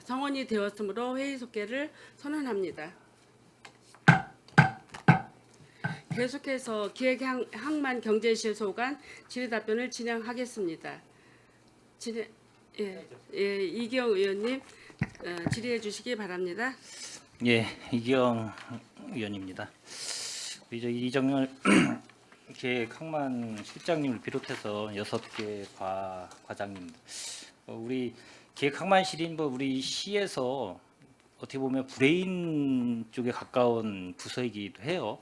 성원이 되었으므로 회의 속개를 선언합니다. 계속해서 기획항만 경제실 소관 질의답변을 진행하겠습니다. 이기영 의원님 질의해 주시기 바랍니다. 예, 이기영 의원입니다. 우리 저 이정열 기획항만 실장님을 비롯해서 6개 과장님, 우리 기획항만실인 우리 시에서 어떻게 보면 브레인 쪽에 가까운 부서이기도 해요.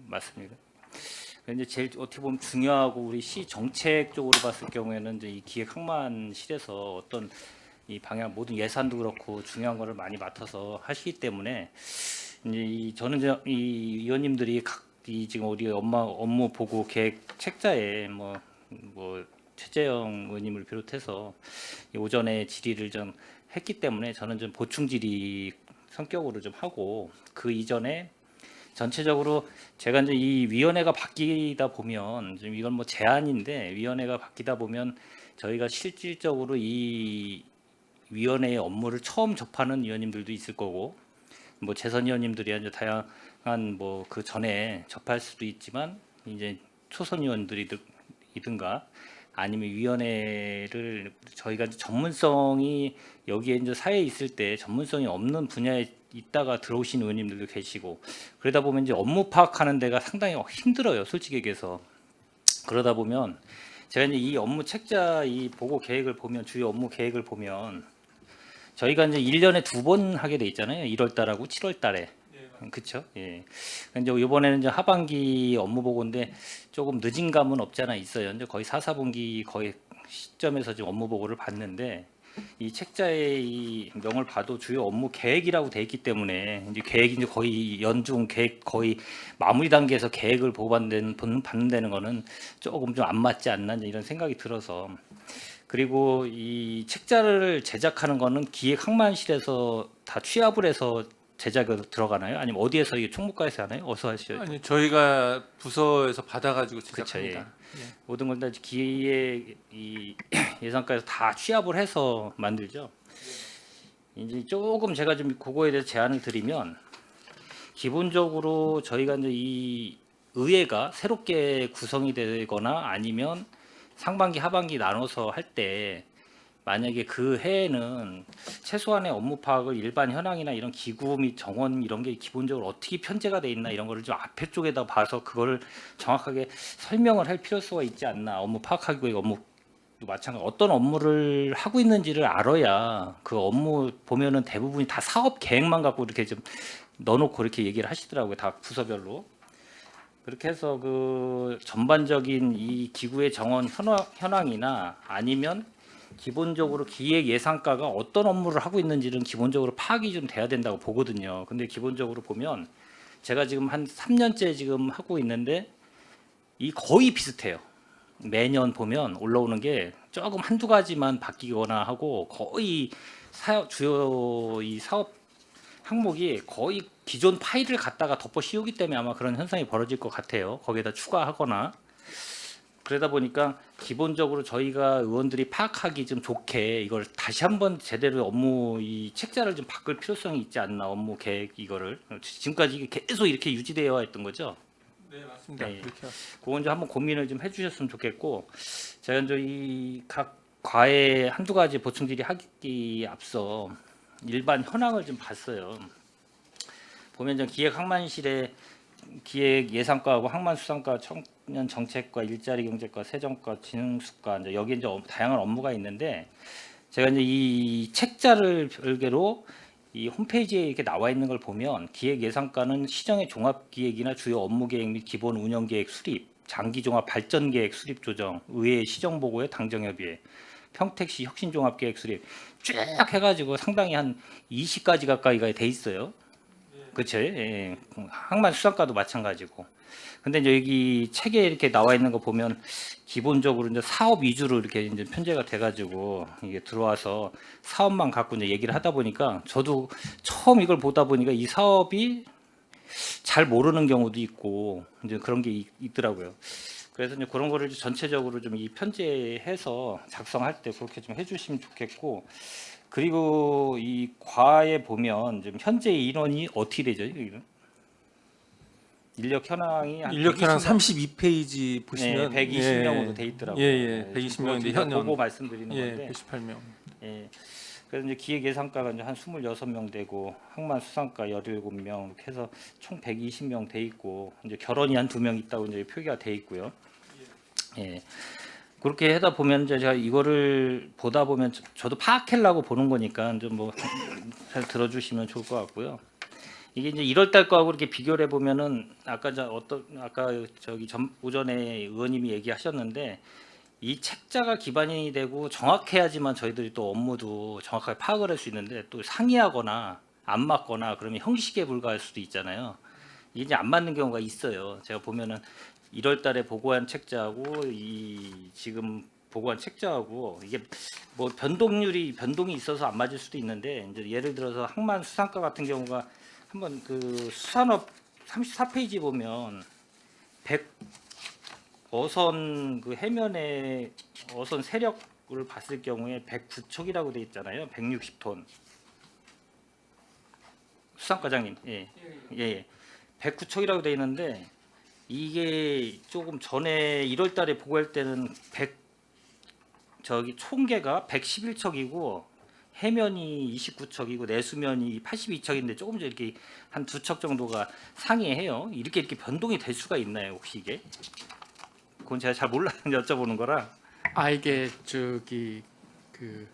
맞습니다. 근데 제일 어떻게 보면 중요하고 우리 시 정책 쪽으로 봤을 경우에는 이제 이 기획항만실에서 어떤 이 방향 모든 예산도 그렇고 중요한 거를 많이 맡아서 하시기 때문에 이제 저는 이제 이 의원님들이 이 지금 우리 업무 보고 계획 책자에 뭐 최재형 의원님을 비롯해서 오전에 질의를 좀 했기 때문에 저는 좀 보충 질의 성격으로 좀 하고 그 이전에 전체적으로 제가 이제 이 위원회가 바뀌다 보면 좀 이건 뭐 제안인데 위원회가 바뀌다 보면 저희가 실질적으로 이 위원회의 업무를 처음 접하는 위원님들도 있을 거고 뭐 재선 위원님들이 이제 다양한 뭐 그 전에 접할 수도 있지만 이제 초선 위원들이든가 아니면 위원회를 저희가 이제 전문성이 여기에 이제 사회에 있을 때 전문성이 없는 분야에 있다가 들어오신 의원님들도 계시고 그러다 보면 이제 업무 파악하는 데가 상당히 힘들어요, 솔직히 얘기해서. 그러다 보면 제가 이제 이 업무 책자 이 보고 계획을 보면 주요 업무 계획을 보면 저희가 이제 1년에 2번 하게 돼 있잖아요. 1월 달하고 7월 달에. 그렇죠? 예. 이제 이번에는 이제 하반기 업무 보고인데 조금 늦은 감은 없지 않아 있어요. 이제 거의 4, 4분기 거의 시점에서 지금 업무 보고를 봤는데 이 책자의 이 명을 봐도 주요 업무 계획이라고 돼 있기 때문에 이제 계획이 이제 거의 연중 계획 거의 마무리 단계에서 계획을 받는다는 거는 조금 좀 안 맞지 않나 이런 생각이 들어서 그리고 이 책자를 제작하는 거는 기획항만실에서 다 취합을 해서 제작으로 들어가나요? 아니면 어디에서 이게 총무과에서 하나요? 어서 하시죠. 아니 저희가 부서에서 받아가지고 그쵸, 제작합니다. 모든 걸 다 기획 이 예산과에서 다 취합을 해서 만들죠. 이제 조금 제가 좀 그거에 대해서 제안을 드리면 기본적으로 저희가 이제 이 의회가 새롭게 구성이 되거나 아니면 상반기 하반기 나눠서 할 때 만약에 그 해에는 최소한의 업무 파악을 일반 현황이나 이런 기구 및 정원 이런 게 기본적으로 어떻게 편제가 돼 있나 이런 거를 좀 앞에 쪽에다 봐서 그거를 정확하게 설명을 할 필요성가 있지 않나. 업무 파악하기 업무 마찬가지 어떤 업무를 하고 있는지를 알아야 그 업무 보면은 대부분이 다 사업 계획만 갖고 이렇게 좀 넣어놓고 이렇게 얘기를 하시더라고요. 다 부서별로. 그렇게 해서 그 전반적인 이 기구의 정원 현황이나 아니면 기본적으로 기획 예산과가 어떤 업무를 하고 있는지는 기본적으로 파악이 좀 돼야 된다고 보거든요. 근데 기본적으로 보면 제가 지금 한 3년째 지금 하고 있는데 이 거의 비슷해요. 매년 보면 올라오는 게 조금 한두 가지만 바뀌거나 하고 거의 주요 이 사업 항목이 거의 기존 파일을 갖다가 덮어 씌우기 때문에 아마 그런 현상이 벌어질 것 같아요. 거기에다 추가하거나 그러다 보니까 기본적으로 저희가 의원들이 파악하기 좀 좋게 이걸 다시 한번 제대로 업무 이 책자를 좀 바꿀 필요성이 있지 않나. 업무 계획 이거를 지금까지 이게 계속 이렇게 유지되어 있던 거죠. 네 맞습니다. 네. 그렇게 그건 좀 한번 고민을 좀 해주셨으면 좋겠고 제가 이제 이 각 과에 한두 가지 보충 질의 하기 앞서 일반 현황을 좀 봤어요. 보면 좀 기획항만실에 기획 예산과하고 항만수산과 청년 정책과 일자리 경제과 세정과 지능수과 이제 여기 이제 다양한 업무가 있는데 제가 이제 이 책자를 별개로 이 홈페이지에 이렇게 나와 있는 걸 보면 기획 예산과는 시정의 종합 기획이나 주요 업무 계획 및 기본 운영 계획 수립, 장기 종합 발전 계획 수립 조정, 의회 시정 보고의 당정 협의회, 평택시 혁신 종합 계획 수립 쭉 해가지고 상당히 한 20가지 가까이가 돼 있어요. 그렇죠. 예. 항만 수산과도 마찬가지고. 근데 이제 여기 책에 이렇게 나와 있는 거 보면 기본적으로 이제 사업 위주로 이렇게 이제 편제가 돼가지고 이게 들어와서 사업만 갖고 이제 얘기를 하다 보니까 저도 처음 이걸 보다 보니까 이 사업이 잘 모르는 경우도 있고 이제 그런 게 있더라고요. 그래서 이제 그런 거를 전체적으로 좀 이 편제해서 작성할 때 그렇게 좀 해주시면 좋겠고 그리고 이 과에 보면 지금 현재 인원이 어떻게 되죠? 여기는? 인력 현황이 한 인력 현황 120명, 32페이지 보시면 120명으로 돼 있더라고요. 예, 120명인데 제가 현역 보고 말씀드리는 예, 건데, 118명. 예. 그래서 이제 기획 예산과가 이제 한 26명 되고 항만 수상과 17명 이렇게 해서 총 120명 돼 있고 이제 결혼이 한 2명 있다고 이제 표기가 돼 있고요. 예. 그렇게 하다 보면 이제 제가 이거를 보다 보면 저도 파악하려고 보는 거니까 좀 뭐 잘 들어주시면 좋을 것 같고요. 이게 이제 1월 달 거하고 이렇게 비교를 해 보면은 아까 저기 오전에 의원님이 얘기하셨는데 이 책자가 기반이 되고 정확해야지만 저희들이 또 업무도 정확하게 파악을 할 수 있는데 또 상이하거나 안 맞거나 그러면 형식에 불과할 수도 있잖아요. 이게 이제 안 맞는 경우가 있어요. 제가 보면은 1월 달에 보고한 책자하고 이 지금 보고한 책자하고 이게 뭐 변동이 있어서 안 맞을 수도 있는데 이제 예를 들어서 항만 수상과 같은 경우가 한번 그 수산업 34페이지 보면 100 어선 그 해면에 어선 세력을 봤을 경우에 109척이라고 돼 있잖아요. 160톤. 수상과장님. 예. 예. 109척이라고 돼 있는데 이게 조금 전에 1월 달에 보고할 때는 총계가 111척이고 해면이 29척이고 내수면이 82척인데 조금 이렇게 한 2척 정도가 상이해요. 이렇게 변동이 될 수가 있나요, 혹시 이게? 그건 제가 잘 몰라서 여쭤보는 거라. 이게 저기 그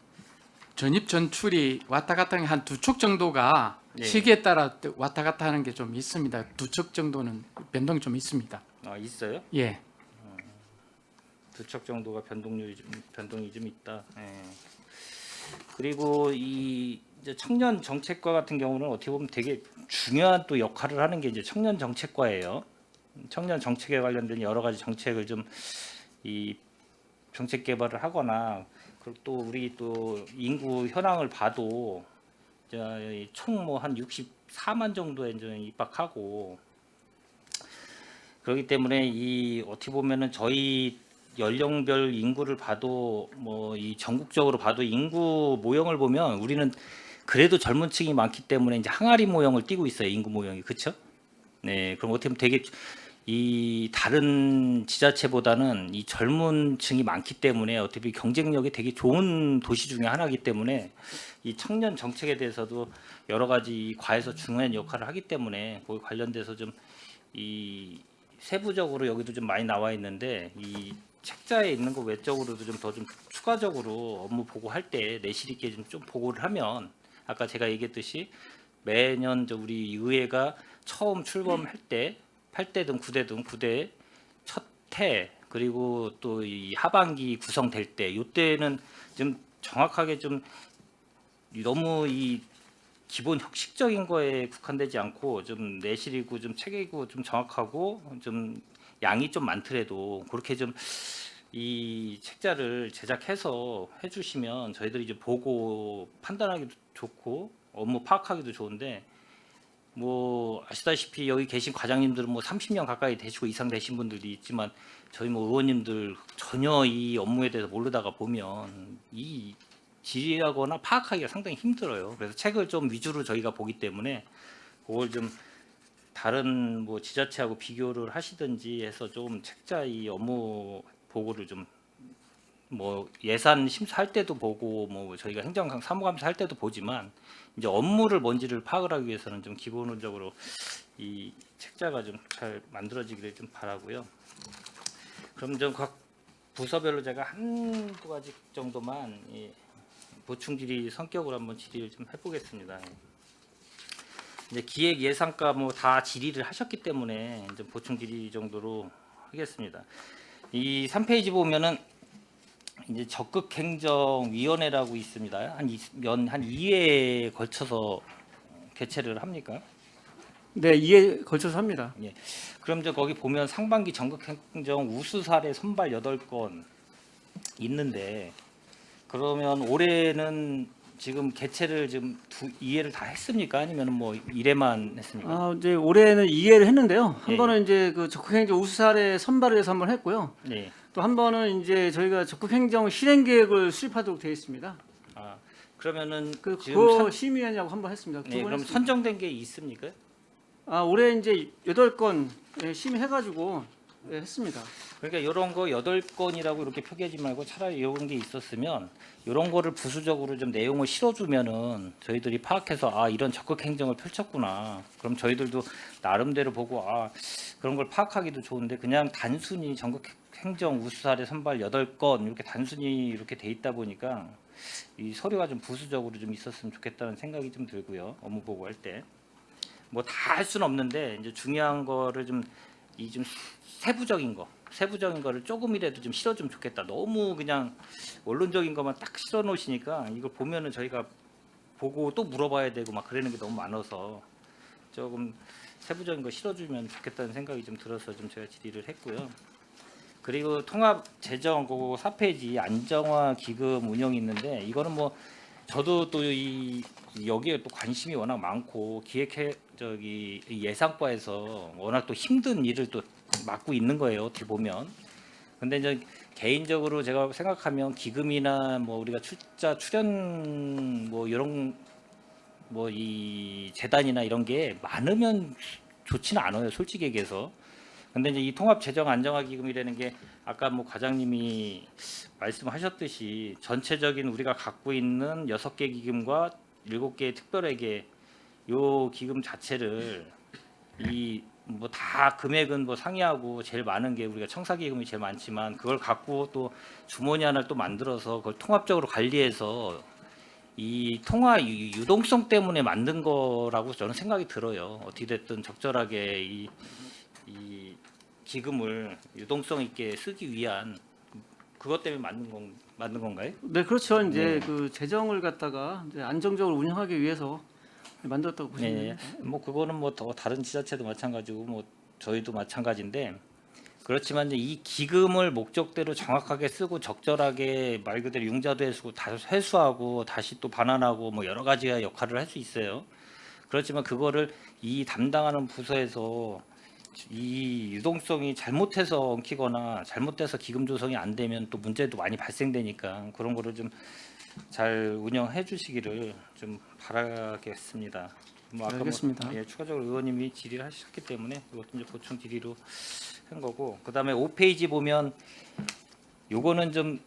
전입 전출이 왔다 갔다 하는 게 한 2척 정도가 예. 시기에 따라 왔다 갔다 하는 게 좀 있습니다. 2척 정도는 변동이 좀 있습니다. 아, 있어요? 예. 2척 정도가 변동이 좀 있다. 예. 그리고 이 이제 청년 정책과 같은 경우는 어떻게 보면 되게 중요한 또 역할을 하는 게 이제 청년 정책과예요. 청년 정책에 관련된 여러 가지 정책을 좀 이 정책 개발을 하거나 그리고 또 우리 또 인구 현황을 봐도 총 뭐 한 64만 정도에 이제 입학하고 그렇기 때문에 이 어떻게 보면은 저희 연령별 인구를 봐도 뭐 이 전국적으로 봐도 인구 모형을 보면 우리는 그래도 젊은 층이 많기 때문에 이제 항아리 모형을 띠고 있어요. 인구 모형이. 그렇죠? 네. 그럼 어떻게 보면 되게 이 다른 지자체보다는 이 젊은 층이 많기 때문에 어떻게 보면 경쟁력이 되게 좋은 도시 중에 하나이기 때문에 이 청년 정책에 대해서도 여러 가지 과에서 중요한 역할을 하기 때문에 거기 관련돼서 좀 이 세부적으로 여기도 좀 많이 나와 있는데 이 책자에 있는 거 외적으로도 좀 더 좀 추가적으로 업무 보고할 때 내실 있게 좀 보고를 하면 아까 제가 얘기했듯이 매년 우리 의회가 처음 출범할 때 8대 등 9대 등 9대 첫 해 그리고 또 이 하반기 구성될 때 이때는 좀 정확하게 좀 너무 이 기본 형식적인 거에 국한되지 않고 좀 내실이고 좀 체계이고 좀 정확하고 좀 양이 좀 많더라도 그렇게 좀 이 책자를 제작해서 해주시면 저희들이 이제 보고 판단하기도 좋고 업무 파악하기도 좋은데 뭐 아시다시피 여기 계신 과장님들은 뭐 30년 가까이 되시고 이상 되신 분들이 있지만 저희 뭐 의원님들 전혀 이 업무에 대해서 모르다가 보면 이 지휘하거나 파악하기가 상당히 힘들어요. 그래서 책을 좀 위주로 저희가 보기 때문에 그걸 좀 다른 뭐 지자체하고 비교를 하시든지 해서 좀 책자 이 업무 보고를 좀 뭐 예산 심사할 때도 보고 뭐 저희가 행정 사무감사 할 때도 보지만 이제 업무를 뭔지를 파악을 하기 위해서는 좀 기본적으로 이 책자가 좀 잘 만들어지기를 좀 바라고요. 그럼 좀 각 부서별로 제가 한두 가지 정도만 보충 질의 성격으로 한번 질의를 좀 해보겠습니다. 이제 기획 예산과 뭐 다 질의를 하셨기 때문에 이제 보충 질의 정도로 하겠습니다. 이 3페이지 보면은 이제 적극행정위원회라고 있습니다. 한 2회에 걸쳐서 개최를 합니까? 네, 이에 걸쳐서 합니다. 그럼 이제 거기 보면 상반기 적극행정 우수 사례 선발 8건 있는데 그러면 올해는 지금 개최를 지금 2회를 다 했습니까? 아니면 뭐 1회만 했습니까? 이제 올해는 2회를 했는데요. 한 예. 번은 이제 그 적극행정 우수사례 선발을 해서 한번 했고요. 네. 또 한 번은 이제 저희가 적극행정 실행 계획을 수립하도록 되어 있습니다. 아, 그러면은 그 지금 그거 심의하냐고 한번 했습니다. 두 네, 번 그럼 했습니다. 선정된 게 있습니까? 올해 이제 8건 심의해가지고 했습니다. 그러니까 이런 거 8건이라고 이렇게 표기하지 말고 차라리 이런 게 있었으면 이런 거를 부수적으로 좀 내용을 실어주면은 저희들이 파악해서 이런 적극 행정을 펼쳤구나. 그럼 저희들도 나름대로 보고 그런 걸 파악하기도 좋은데 그냥 단순히 적극 행정 우수 사례 선발 8건 이렇게 단순히 이렇게 돼 있다 보니까 이 서류가 좀 부수적으로 좀 있었으면 좋겠다는 생각이 좀 들고요. 업무 보고할 때. 뭐 다 할 수는 없는데 이제 중요한 거를 좀 세부적인 거를 조금이라도 좀 실어주면 좋겠다. 너무 그냥 원론적인 것만 딱 실어 놓으시니까 이걸 보면은 저희가 보고 또 물어봐야 되고 막 그러는 게 너무 많아서 조금 세부적인 거 실어주면 좋겠다는 생각이 좀 들어서 좀 제가 질의를 했고요. 그리고 통합 재정 그거 4페이지 안정화 기금 운영이 있는데 이거는 뭐 저도 또 여기에 또 관심이 워낙 많고 예상과에서 워낙 또 힘든 일을 또 맡고 있는 거예요. 어떻게 보면. 근데 이제 개인적으로 제가 생각하면 기금이나 뭐 우리가 출연 뭐 이런 뭐 이 재단이나 이런 게 많으면 좋지는 않아요. 솔직히 얘기해서. 근데 이제 이 통합 재정 안정화 기금이라는 게 아까 뭐 과장님이 말씀하셨듯이 전체적인 우리가 갖고 있는 6개 기금과 7개의 특별회계 요 기금 자체를 이 뭐 다 금액은 뭐 상이하고 제일 많은 게 우리가 청사 기금이 제일 많지만 그걸 갖고 또 주머니 하나를 또 만들어서 그걸 통합적으로 관리해서 이 통화 유동성 때문에 만든 거라고 저는 생각이 들어요. 어떻게 됐든 적절하게 이 기금을 유동성 있게 쓰기 위한 그것 때문에 만든 건가요? 네, 그렇죠. 이제 네. 그 재정을 갖다가 이제 안정적으로 운영하기 위해서 만들었다고 보시면 네, 됩니다. 뭐 그거는 뭐 더 다른 지자체도 마찬가지고 뭐 저희도 마찬가지인데 그렇지만 이제 이 기금을 목적대로 정확하게 쓰고 적절하게 말 그대로 융자도 해주고 다시 회수하고 다시 또 반환하고 뭐 여러 가지 역할을 할 수 있어요. 그렇지만 그거를 이 담당하는 부서에서 이 유동성이 잘못해서 엉키거나 잘못돼서 기금 조성이 안 되면 또 문제도 많이 발생되니까 그런 거를 좀 잘 운영해 주시기를 좀 바라겠습니다. 뭐 아까 알겠습니다. 예, 추가적으로 의원님이 질의를 하셨기 때문에 이것도 이제 보충 질의로 한 거고 그다음에 5페이지 보면 요거는 좀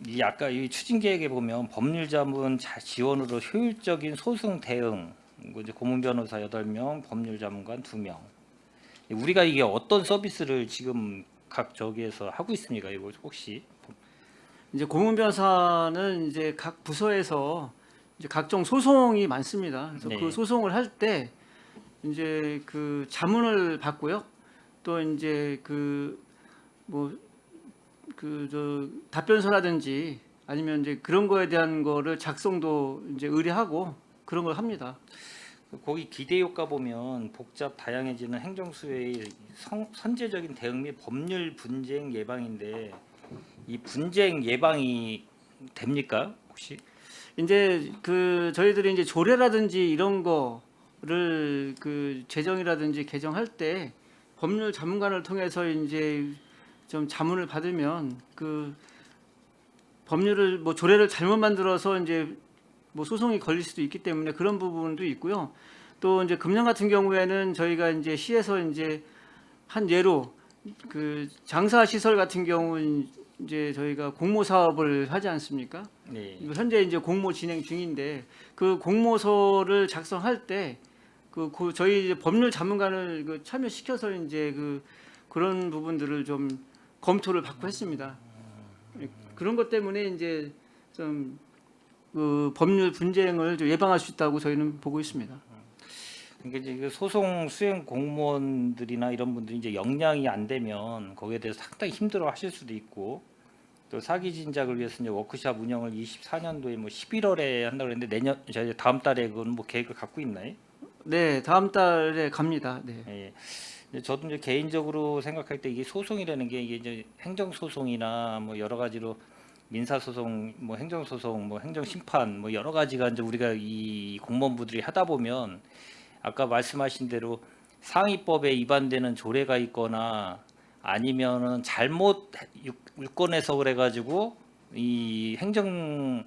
이 아까 이 추진 계획에 보면 법률 자문 지원으로 효율적인 소송 대응 이거 이제 고문 변호사 8명, 법률 자문관 2명. 우리가 이게 어떤 서비스를 지금 각 저기에서 하고 있습니까? 이거 혹시 이제 고문 변호사는 이제 각 부서에서 이제 각종 소송이 많습니다. 그래서 네. 그 소송을 할 때 이제 그 자문을 받고요. 또 이제 답변서라든지 아니면 이제 그런 거에 대한 거를 작성도 이제 의뢰하고 그런 걸 합니다. 거기 기대 효과 보면 복잡 다양해지는 행정수의 선제적인 대응 및 법률 분쟁 예방인데 이 분쟁 예방이 됩니까 혹시? 이제 그 저희들이 이제 조례라든지 이런 거를 그 제정이라든지 개정할 때 법률 자문관을 통해서 이제 좀 자문을 받으면 그 법률을 뭐 조례를 잘못 만들어서 이제 뭐 소송이 걸릴 수도 있기 때문에 그런 부분도 있고요. 또 이제 금년 같은 경우에는 저희가 이제 시에서 이제 한 예로 그 장사 시설 같은 경우는 이제 저희가 공모 사업을 하지 않습니까? 네. 현재 이제 공모 진행 중인데 그 공모서를 작성할 때 저희 이제 법률 자문관을 참여시켜서 이제 그런 부분들을 좀 검토를 받고 했습니다. 그런 것 때문에 이제 좀 그 법률 분쟁을 좀 예방할 수 있다고 저희는 보고 있습니다. 그러니까 이제 그 소송 수행 공무원들이나 이런 분들이 이제 역량이 안 되면 거기에 대해서 상당히 힘들어하실 수도 있고 또 사기 진작을 위해서 이제 워크숍 운영을 24년도에 뭐 11월에 한다고 그랬는데 저희 다음 달에 그건 뭐 계획을 갖고 있나요? 네, 다음 달에 갑니다. 네. 예. 이제 저도 이제 개인적으로 생각할 때 이게 소송이라는 게 이게 이제 행정 소송이나 뭐 여러 가지로 민사 소송, 뭐 행정 소송, 뭐 행정 심판, 뭐 여러 가지가 이제 우리가 이 공무원부들이 하다 보면 아까 말씀하신 대로 상위법에 위반되는 조례가 있거나 아니면은 잘못 유권해서 그래가지고 이 행정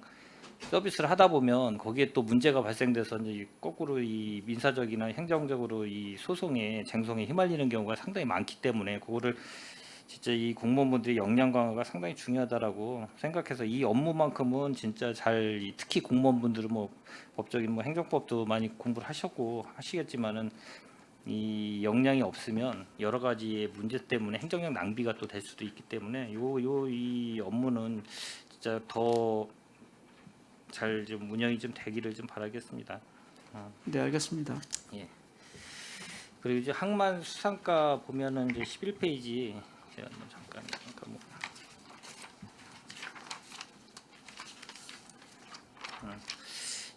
서비스를 하다 보면 거기에 또 문제가 발생돼서 이제 거꾸로 이 민사적이나 행정적으로 이 소송에 쟁송에 휘말리는 경우가 상당히 많기 때문에 그거를 진짜 이 공무원분들의 역량 강화가 상당히 중요하다라고 생각해서 이 업무만큼은 진짜 특히 공무원분들은 뭐 법적인 뭐 행정법도 많이 공부를 하셨고 하시겠지만은 이 역량이 없으면 여러 가지의 문제 때문에 행정력 낭비가 또 될 수도 있기 때문에 이 업무는 진짜 더 잘 좀 운영이 좀 되기를 좀 바라겠습니다. 네, 알겠습니다. 그리고 이제 항만 수상가 보면은 이제 11페이지 제가 한번 잠깐 뭐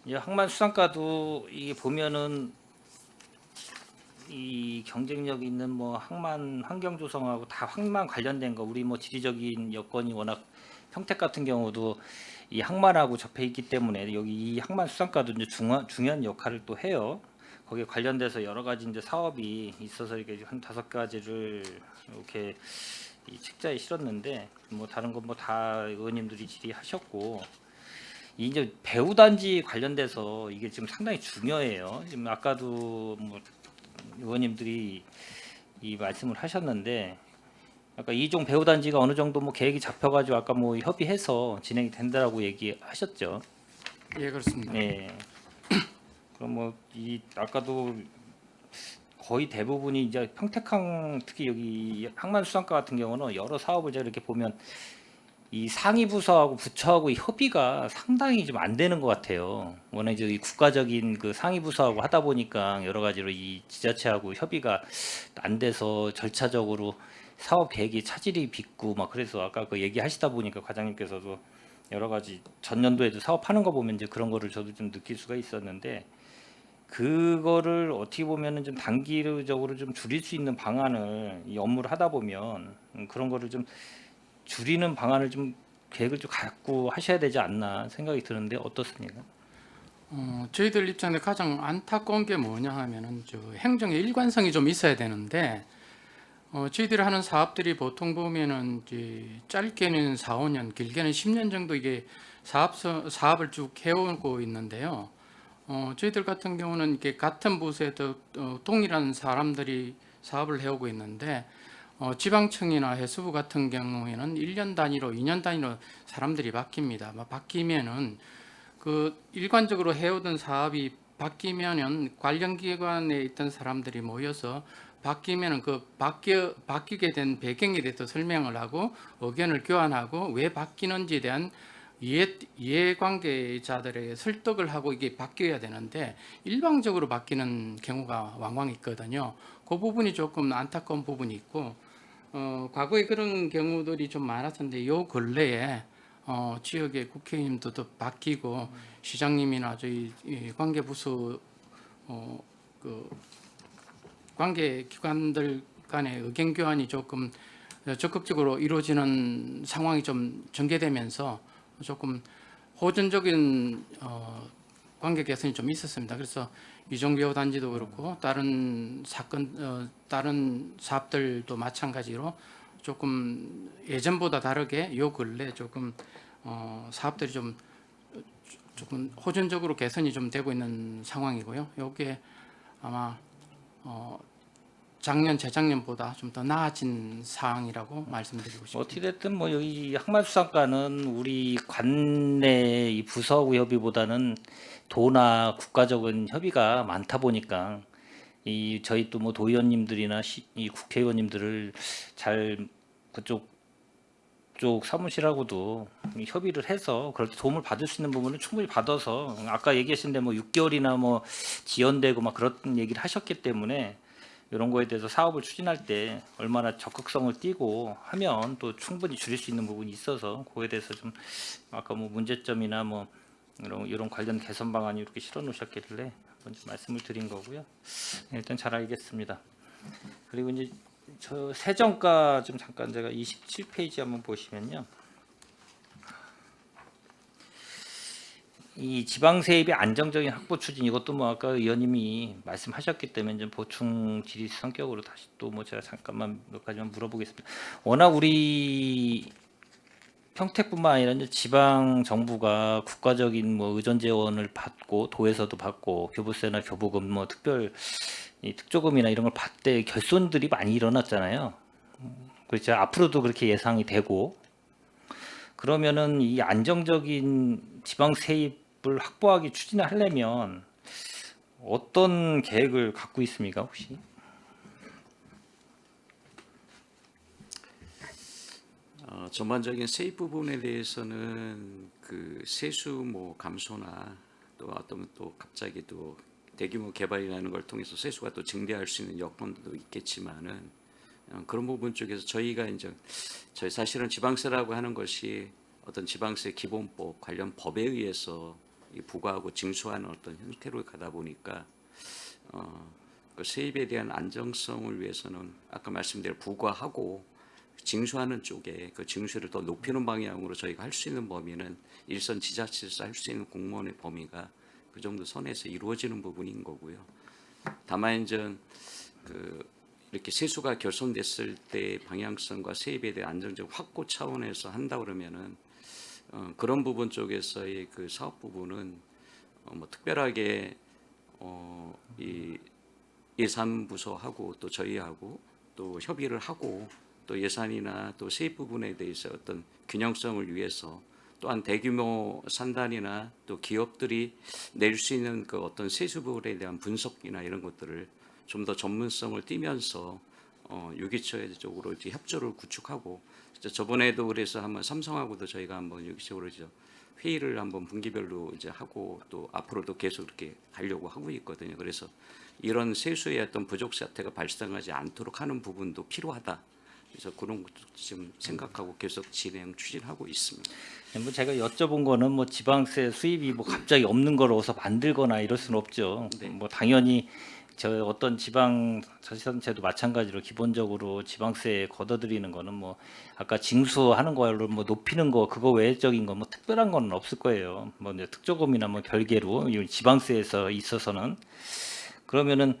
이 항만 수상가도 이게 보면은 이 경쟁력 있는 뭐 항만 환경 조성하고 다 항만 관련된 거 우리 뭐 지리적인 여건이 워낙 평택 같은 경우도 이 항만하고 접해 있기 때문에 여기 이 항만 수상가도 이제 중요한 역할을 또 해요. 거기에 관련돼서 여러 가지 이제 사업이 있어서 이렇게 한 5가지를 이렇게 이 책자에 실었는데 뭐 다른 건 뭐 다 의원님들이 질의하셨고 이제 배후단지 관련돼서 이게 지금 상당히 중요해요. 지금 아까도 뭐 의원님들이 이 말씀을 하셨는데 아까 이종 배후단지가 어느 정도 뭐 계획이 잡혀가지고 아까 뭐 협의해서 진행이 된다라고 얘기하셨죠. 예, 그렇습니다. 네. 그럼 뭐 이 아까도 거의 대부분이 이제 평택항 특히 여기 항만수산가 같은 경우는 여러 사업을 제가 이렇게 보면 이 상위 부서하고 부처하고 이 협의가 상당히 좀 안 되는 것 같아요. 워낙 이제 이 국가적인 그 상위 부서하고 하다 보니까 여러 가지로 이 지자체하고 협의가 안 돼서 절차적으로 사업 계획이 차질이 빚고 막 그래서 아까 그 얘기하시다 보니까 과장님께서도 여러 가지 전년도에도 사업하는 거 보면 이제 그런 거를 저도 좀 느낄 수가 있었는데 그거를 어떻게 보면은 좀 단기적으로 좀 줄일 수 있는 방안을 이 업무를 하다 보면 그런 거를 좀 줄이는 방안을 좀 계획을 좀 갖고 하셔야 되지 않나 생각이 드는데 어떻습니까? 저희들 입장에 가장 안타까운 게 뭐냐 하면은 저 행정의 일관성이 좀 있어야 되는데 저희들이 하는 사업들이 보통 보면은 이제 짧게는 4, 5년, 길게는 10년 정도 이게 사업을 쭉 해오고 있는데요. 저희들 같은 경우는 이렇게 같은 부서에도 동일한 사람들이 사업을 해오고 있는데 지방청이나 해수부 같은 경우에는 1년 단위로, 2년 단위로 사람들이 바뀝니다. 바뀌면은 그 일관적으로 해오던 사업이 바뀌면은 관련 기관에 있던 사람들이 모여서 바뀌면은 그 바뀌게 된 배경에 대해서 설명을 하고 의견을 교환하고 왜 바뀌는지에 대한 이해관계자들에게 설득을 하고 이게 바뀌어야 되는데 일방적으로 바뀌는 경우가 왕왕 있거든요. 그 부분이 조금 안타까운 부분이 있고 과거에 그런 경우들이 좀 많았는데 요 근래에 지역의 국회의원들도 바뀌고 시장님이나 저희 관계부서 그 관계기관들 간의 의견 교환이 조금 적극적으로 이루어지는 상황이 좀 전개되면서 조금 호전적인 관계 개선이 좀 있었습니다. 그래서 이종배우 단지도 그렇고 다른 다른 사업들도 마찬가지로 조금 예전보다 다르게 요 근래 조금 사업들이 조금 호전적으로 개선이 좀 되고 있는 상황이고요. 요게 아마 작년 재작년보다 좀 더 나아진 사항이라고 말씀드리고 싶습니다. 어찌 됐든 뭐 여기 항만수산가는 우리 관내 이 부서하고 협의보다는 도나 국가적인 협의가 많다 보니까 이 저희 또 뭐 도의원님들이나 이 국회의원님들을 잘 그쪽 사무실하고도 협의를 해서 그럴 때 도움을 받을 수 있는 부분은 충분히 받아서 아까 얘기하신 데 뭐 6개월이나 뭐 지연되고 막 그런 얘기를 하셨기 때문에 이런 거에 대해서 사업을 추진할 때 얼마나 적극성을 띠고 하면 또 충분히 줄일 수 있는 부분이 있어서 그거에 대해서 좀 아까 뭐 문제점이나 뭐 이런 관련 개선 방안이 이렇게 실어 놓으셨길래 한번 좀 말씀을 드린 거고요. 일단 잘 알겠습니다. 그리고 이제 저 세정가 좀 잠깐 제가 27페이지 한번 보시면요. 이 지방세입의 안정적인 확보 추진 이것도 뭐 아까 의원님이 말씀하셨기 때문에 좀 보충 질의 성격으로 다시 또 뭐 제가 잠깐만 몇 가지만 물어보겠습니다. 워낙 우리 평택뿐만 아니라 이제 지방 정부가 국가적인 뭐 의존 재원을 받고 도에서도 받고 교부세나 교부금 뭐 특별 이 특조금이나 이런 걸 받되 결손들이 많이 일어났잖아요. 그렇죠. 앞으로도 그렇게 예상이 되고 그러면은 이 안정적인 지방 세입을 확보하기 추진을 하려면 어떤 계획을 갖고 있습니까, 혹시? 전반적인 세입 부분에 대해서는 그 세수 뭐 감소나 또 어떤 또 갑자기 또 대규모 개발이라는 걸 통해서 세수가 또 증대할 수 있는 여건도 있겠지만은 그런 부분 쪽에서 저희가 이제 저희 사실은 지방세라고 하는 것이 어떤 지방세 기본법 관련 법에 의해서 이 부과하고 징수하는 어떤 형태로 가다 보니까 그 세입에 대한 안정성을 위해서는 아까 말씀드린 부과하고 징수하는 쪽에 그 징수를 더 높이는 방향으로 저희가 할 수 있는 범위는 일선 지자체에서 할 수 있는 공무원의 범위가 그 정도 선에서 이루어지는 부분인 거고요. 다만 이제 그 이렇게 세수가 결손됐을 때 방향성과 세입에 대한 안정적 확보 차원에서 한다 그러면은 그런 부분 쪽에서의 그 사업 부분은 뭐 특별하게 이 예산부서하고 또 저희하고 또 협의를 하고 또 예산이나 또 세입 부분에 대해서 어떤 균형성을 위해서 또한 대규모 산단이나 또 기업들이 낼 수 있는 그 어떤 세수 부분에 대한 분석이나 이런 것들을 좀 더 전문성을 띠면서 유기처적으로 이제 협조를 구축하고 저번에도 그래서 한번 삼성하고도 저희가 한번 유기적으로 이제 회의를 한번 분기별로 이제 하고 또 앞으로도 계속 이렇게 하려고 하고 있거든요. 그래서 이런 세수의 어떤 부족 사태가 발생하지 않도록 하는 부분도 필요하다. 그래서 그런 것도 지금 생각하고 계속 진행 추진하고 있습니다. 뭐 제가 여쭤본 거는 뭐 지방세 수입이 뭐 갑자기 없는 걸 어서 만들거나 이럴 수는 없죠. 네. 뭐 당연히 저 어떤 지방 자치단체도 마찬가지로 기본적으로 지방세 걷어들이는 거는 뭐 아까 징수하는 거를 뭐 높이는 거 그거 외적인 거 뭐 특별한 거는 없을 거예요. 뭐 이제 특조금이나 뭐 별개로 이 지방세에서 있어서는 그러면은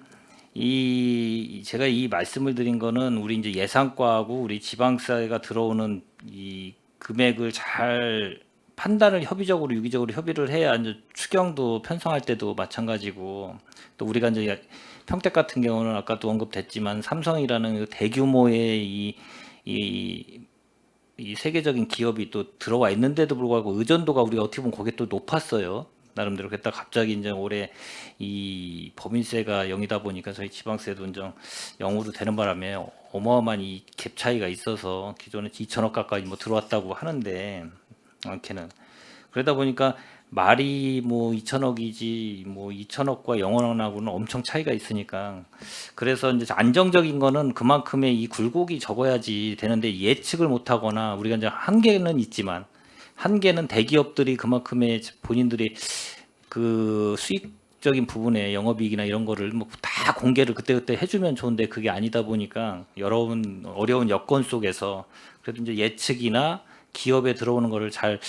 이 제가 이 말씀을 드린 거는 우리 이제 예산과하고 우리 지방세가 들어오는 이 금액을 잘 판단을 협의적으로 유기적으로 협의를 해야 이제 추경도 편성할 때도 마찬가지고 또 우리가 이제 평택 같은 경우는 아까도 언급됐지만 삼성이라는 그 대규모의 이 세계적인 기업이 또 들어와 있는데도 불구하고 의존도가 우리가 어떻게 보면 거기에 또 높았어요. 나름대로 그랬다 갑자기 이제 올해 이 법인세가 0이다 보니까 저희 지방세도 이제 0으로 되는 바람에 어마어마한 이 갭 차이가 있어서 기존에 2천억 가까이 뭐 들어왔다고 하는데 많게는 그러다 보니까 말이 뭐 2천억이지 뭐 2천억과 0원하고는 엄청 차이가 있으니까 그래서 이제 안정적인 거는 그만큼의 이 굴곡이 적어야지 되는데 예측을 못하거나 우리가 이제 한계는 있지만 한계는 대기업들이 그만큼의 본인들이 그 수익적인 부분에 영업이익이나 이런 거를 뭐 다 공개를 그때그때 해주면 좋은데 그게 아니다 보니까 어려운 여건 속에서 그래도 이제 예측이나 기업에 들어오는 거를 잘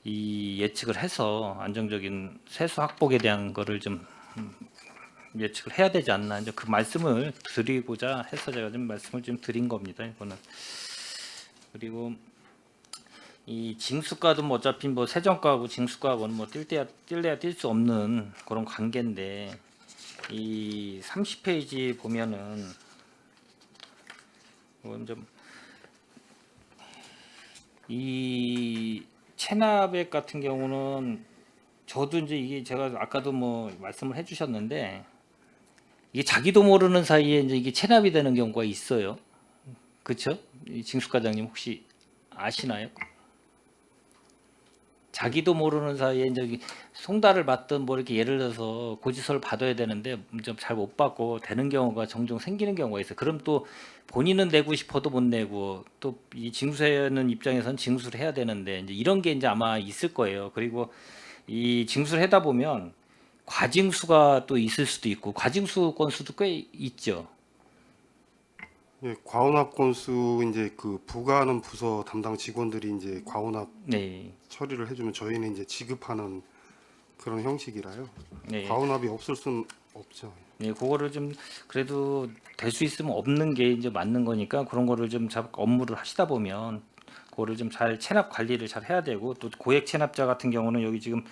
이 예측을 해서 안정적인 세수 확보에 대한 거를 좀 예측을 해야 되지 않나 이제 그 말씀을 드리고자 해서 제가 좀 말씀을 좀 드린 겁니다. 이거는 그리고 이 징수과도 뭐 어차피 뭐 세정과하고 징수과하고는 뭐 뛸래야 뛸 수 없는 그런 관계인데 이 30페이지 보면은 이 체납액 같은 경우는 저도 이제 이게 제가 아까도 뭐 말씀을 해주셨는데 이게 자기도 모르는 사이에 이제 이게 체납이 되는 경우가 있어요. 그렇죠? 이 징수과장님 혹시 아시나요? 자기도 모르는 사이에 이제 송달을 받든 뭐 이렇게 예를 들어서 고지서를 받아야 되는데 좀 잘 못 받고 되는 경우가 종종 생기는 경우가 있어요. 그럼 또 본인은 내고 싶어도 못 내고 또 이 징수하는 입장에서는 징수를 해야 되는데 이제 이런 게 이제 아마 있을 거예요. 그리고 이 징수를 하다 보면 과징수가 또 있을 수도 있고 과징수 건수도 꽤 있죠. 예, 과혼합 건수 이제 그 부과하는 부서 담당 직원들이 이제 과혼합 네, 처리를 해주면 저희는 이제 지급하는 그런 형식이라요. 네. 과혼합이 없을 순 없죠. 네, 그거를 좀 그래도 될 수 있으면 없는 게 이제 맞는 거니까 그런 거를 좀 업무를 하시다 보면 그거를 좀 잘 체납 관리를 잘 해야 되고 또 고액 체납자 같은 경우는 여기 지금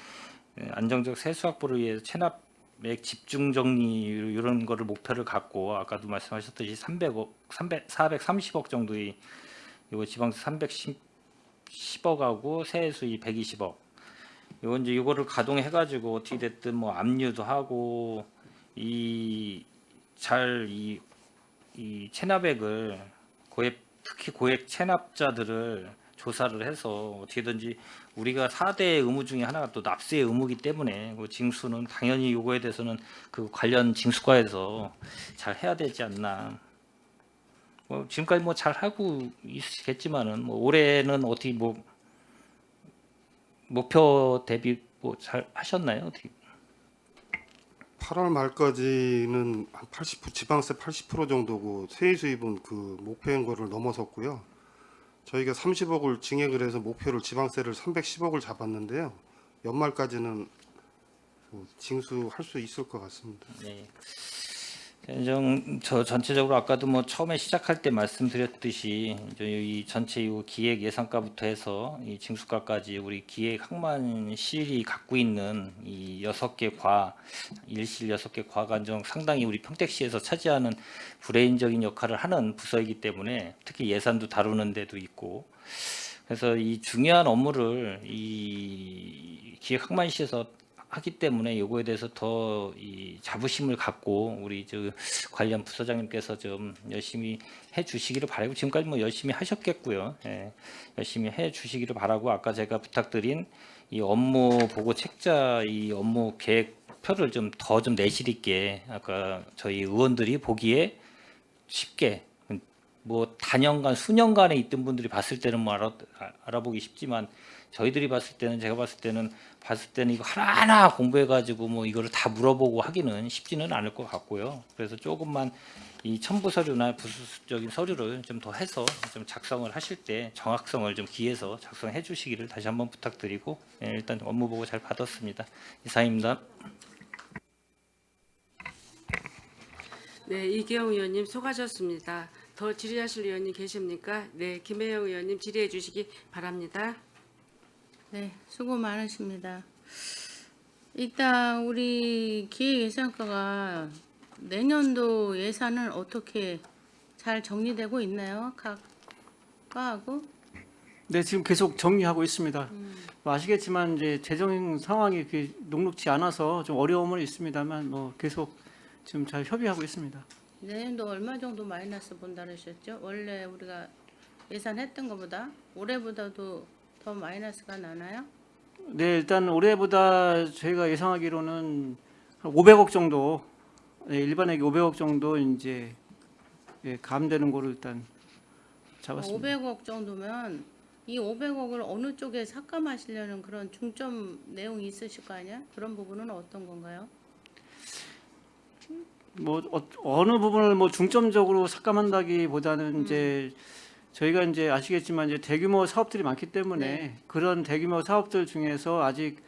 안정적 세수 확보를 위해서 체납액 집중 정리 이런 거를 목표를 갖고 아까도 말씀하셨듯이 430억 정도의 이거 지방세 310억하고 세수이 120억. 이건 이제 이거를 가동해 가지고 어떻게 됐든 뭐 압류도 하고 이 체납액을 특히 고액 체납자들을 조사를 해서 어떻게든지 우리가 4대 의무 중에 하나가 또 납세의 의무이기 때문에 그 징수는 당연히 요거에 대해서는 그 관련 징수과에서 잘 해야 되지 않나. 뭐 지금까지 뭐 잘 하고 있겠지만은 뭐 올해는 어떻게 뭐 목표 대비 뭐 잘 하셨나요? 어떻게? 8월 말까지는 한 지방세 80% 정도고 세액 수입은 그 목표인 거를 넘어섰고요. 저희가 30억을 증액을 해서 목표를 지방세를 310억을 잡았는데요. 연말까지는 징수할 수 있을 것 같습니다. 네. 저 전체적으로 아까도 뭐 처음에 시작할 때 말씀드렸듯이 이제 이 전체 이 기획 예산과부터 해서 이 징수과까지 우리 기획 항만실이 갖고 있는 이 6개 일실 6개 과관정 상당히 우리 평택시에서 차지하는 브레인적인 역할을 하는 부서이기 때문에 특히 예산도 다루는 데도 있고 그래서 이 중요한 업무를 이 기획 항만시에서 하기 때문에 요거에 대해서 더 이 자부심을 갖고 우리 저 관련 부서장님께서 좀 열심히 해 주시기를 바라고 지금까지 뭐 열심히 하셨겠고요. 예, 열심히 해 주시기를 바라고 아까 제가 부탁드린 이 업무 보고 책자 이 업무 계획표를 좀 더 좀 내실 있게 아까 저희 의원들이 보기에 쉽게 뭐 단연간 수년간에 있던 분들이 봤을 때는 뭐 알아보기 쉽지만 저희들이 봤을 때는 제가 봤을 때는 이거 하나하나 공부해 가지고 뭐 이거를 다 물어보고 하기는 쉽지는 않을 것 같고요. 그래서 조금만 이 첨부 서류나 부수적인 서류를 좀 더 해서 좀 작성을 하실 때 정확성을 좀 기해서 작성해 주시기를 다시 한번 부탁드리고 일단 업무 보고 잘 받았습니다. 이상입니다. 네, 이기영 의원님 수고하셨습니다. 더 질의하실 의원님 계십니까? 네, 김혜영 의원님 질의해 주시기 바랍니다. 네, 수고 많으십니다. 일단 우리 기획예산과가 내년도 예산은 어떻게 잘 정리되고 있나요? 각 과하고? 네, 지금 계속 정리하고 있습니다. 뭐 아시겠지만 이제 재정 상황이 이렇게 녹록지 않아서 좀 어려움은 있습니다만 뭐 계속 지금 잘 협의하고 있습니다. 내년도 얼마 정도 마이너스 본다 그러셨죠? 원래 우리가 예산했던 것보다 올해보다도 더 마이너스가 나나요? 네, 일단 올해보다 저희가 예상하기로는 한 500억 정도, 일반액이 500억 정도 이제 감되는 거로 일단 잡았습니다. 500억 정도면 이 500억을 어느 쪽에 삭감하시려는 그런 중점 내용이 있으실 거 아니야? 그런 부분은 어떤 건가요? 뭐 어느 부분을 뭐 중점적으로 삭감한다기보다는 이제 저희가 이제 아시겠지만 이제 대규모 사업들이 많기 때문에 네. 그런 대규모 사업들 중에서 아직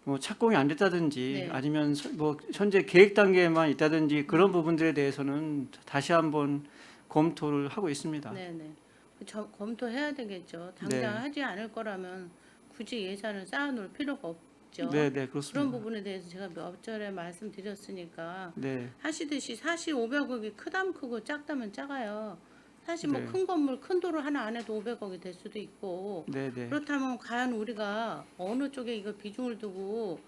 뭐 착공이 안 됐다든지 네. 아니면 뭐 현재 계획 단계에만 있다든지 그런 부분들에 대해서는 다시 한번 검토를 하고 있습니다. 네네. 검토해야 되겠죠. 당장 네. 하지 않을 거라면 굳이 예산을 쌓아놓을 필요가 없죠. 네, 네, 그런 그렇습니다. 부분에 대해서 제가 몇 절에 말씀드렸으니까 네, 하시듯이 사실 500억이 크다면 크고 작다면 작아요. 사실 뭐 네. 큰 건물, 큰 도로 하나 안 해도 500억이 될 수도 있고 네, 네, 그렇다면 과연 우리가 어느 쪽에 이거 비중을 두고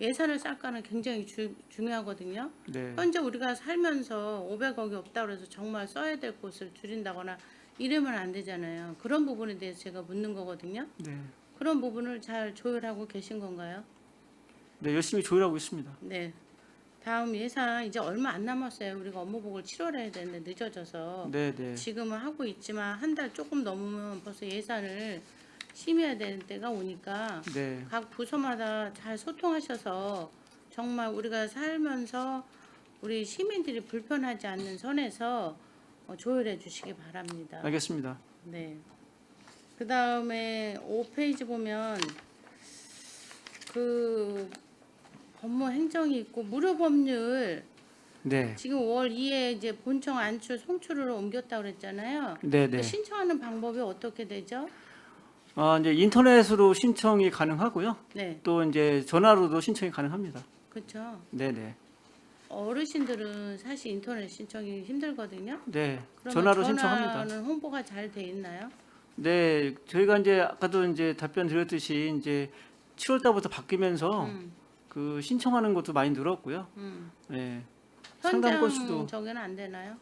예산을 쌀까는 굉장히 중요하거든요. 네, 현재 우리가 살면서 500억이 없다고 해서 정말 써야 될 곳을 줄인다거나 이러면 안 되잖아요. 그런 부분에 대해서 제가 묻는 거거든요. 네, 그런 부분을 잘 조율하고 계신 건가요? 네, 열심히 조율하고 있습니다. 네. 다음 예산 이제 얼마 안 남았어요. 우리가 업무보고를 7월에 해야 되는데 늦어져서 네, 네, 지금은 하고 있지만 한 달 조금 넘으면 벌써 예산을 심의해야 되는 때가 오니까 네, 각 부서마다 잘 소통하셔서 정말 우리가 살면서 우리 시민들이 불편하지 않는 선에서 조율해 주시기 바랍니다. 알겠습니다. 네. 그 다음에 5페이지 보면 그 법무 행정이 있고 무료 법률 네, 지금 5월 2에 이제 본청 안출 송출을 옮겼다고 그랬잖아요. 네, 네. 신청하는 방법이 어떻게 되죠? 이제 인터넷으로 신청이 가능하고요. 네, 또 이제 전화로도 신청이 가능합니다. 그렇죠. 네네. 어르신들은 사실 인터넷 신청이 힘들거든요. 네. 그러면 전화로 신청합니다. 전화는 홍보가 잘 돼 있나요? 네, 저희가 이제 아까도 이제 답변 드렸듯이 이제 7월 달부터 바뀌면서 그 신청하는 것도 많이 늘었고요. 네. 상당 현장 건수도 저기는 안 되나요?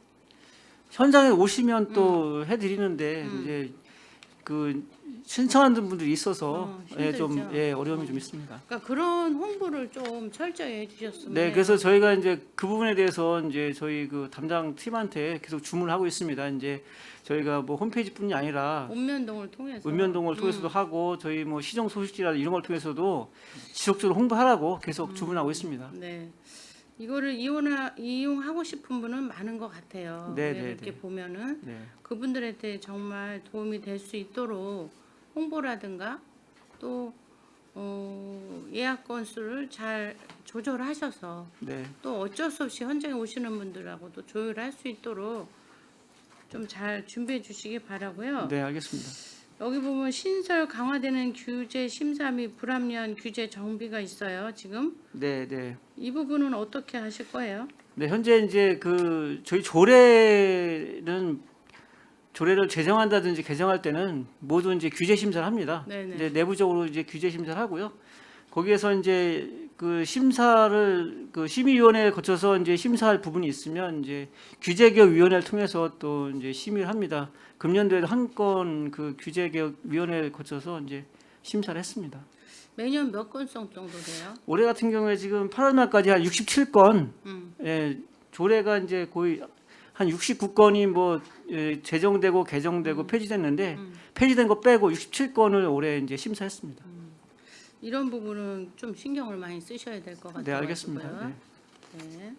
현장에 오시면 또 해드리는데 이제 그 신청하는 분들이 있어서 좀 힘들죠. 어려움이 좀 있습니다. 그러니까 그런 홍보를 좀 철저히 해주셨으면 네, 해요. 그래서 저희가 이제 그 부분에 대해서 이제 저희 그 담당 팀한테 계속 주문을 하고 있습니다. 이제 저희가 뭐 홈페이지뿐이 아니라 읍면동을 통해서 읍면동을 통해서도 하고 저희 뭐 시정 소식지라든 이런 걸 통해서도 지속적으로 홍보하라고 계속 주문하고 있습니다. 네. 이거를 이용하고 싶은 분은 많은 것 같아요. 네, 왜 네, 이렇게 네. 보면은 네. 그분들한테 정말 도움이 될 수 있도록 홍보라든가 또 예약 건수를 잘 조절하셔서 네. 또 어쩔 수 없이 현장에 오시는 분들하고도 조율할 수 있도록 좀 잘 준비해 주시기 바라고요. 네, 알겠습니다. 여기 보면 신설 강화되는 규제 심사 및 불합리한 규제 정비가 있어요. 지금 네, 네. 이 부분은 어떻게 하실 거예요? 네, 현재 이제 그 저희 조례를 제정한다든지 개정할 때는 모두 이제 규제 심사를 합니다. 네네. 이제 내부적으로 이제 규제 심사를 하고요. 거기에서 이제 그 심사를 그 심의위원회에 거쳐서 이제 심사할 부분이 있으면 이제 규제개혁위원회를 통해서 또 이제 심의를 합니다. 금년도에도 한 건 그 규제개혁위원회에 거쳐서 이제 심사를 했습니다. 매년 몇 건성 정도 돼요? 올해 같은 경우에 지금 8월 말까지 한 67건, 음. 예, 조례가 이제 거의 한 69건이 뭐 제정되고 개정되고 폐지됐는데 폐지된 거 빼고 67건을 올해 이제 심사했습니다. 이런 부분은 좀 신경을 많이 쓰셔야 될 것 같아요. 네, 알겠습니다. 네. 네.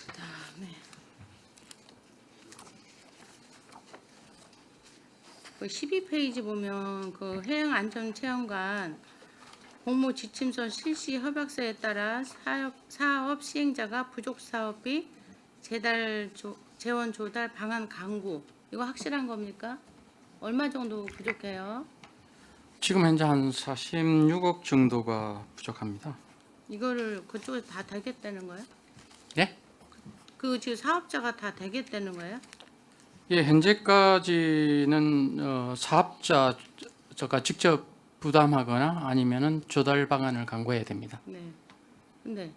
그다음에 그 12페이지 보면 그 해양안전체험관 공모 지침서 실시 협약서에 따라 사업 시행자가 부족 사업비 재원 조달 방안 강구 이거 확실한 겁니까? 얼마 정도 부족해요? 지금 현재 한 46억 정도가 부족합니다. 이거를 그쪽에서 다 되겠다는 거예요? 예? 그 지금 사업자가 다 되겠다는 거예요? 예, 현재까지는 사업자가 직접 부담하거나 아니면은 조달 방안을 강구해야 됩니다. 네. 근데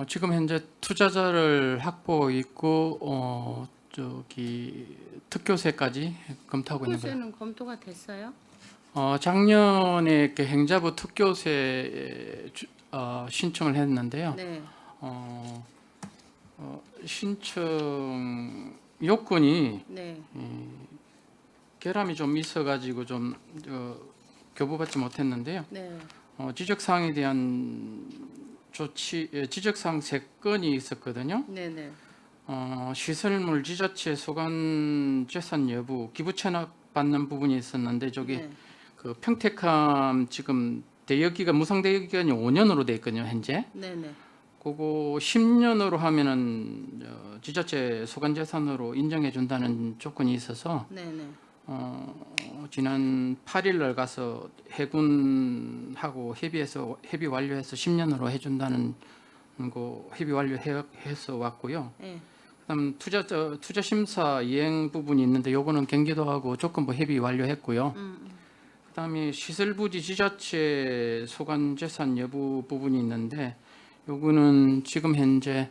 지금 현재 투자자를 확보하고 있고 특교세까지 검토하고 있는 거예요. 특교세는 검토가 됐어요? 작년에 그 행자부 특교세 신청을 했는데요. 네. 신청 요건이 네. 결함이 좀 있어가지고 좀 교부받지 못했는데요. 네. 지적사항에 대한 지적사항 3건이 있었거든요. 네. 네. 시설물 지자체 소관 재산 여부 기부 체납 받는 부분이 있었는데 저기 네. 그 평택함 지금 대여기가 무상 대여기간이 5년으로 돼 있거든요 현재. 네. 네. 그거 10년으로 하면은 지자체 소관 재산으로 인정해 준다는 조건이 있어서 네. 네. 지난 8일 날 가서 해군하고 협의 완료해서 10년으로 해준다는 거 협의 완료해서 왔고요. 네. 그다음 투자 심사 이행 부분이 있는데 요거는 경기도하고 조건부 협의 완료했고요. 그다음에 시설부지 지자체 소관 재산 여부 부분이 있는데 요거는 지금 현재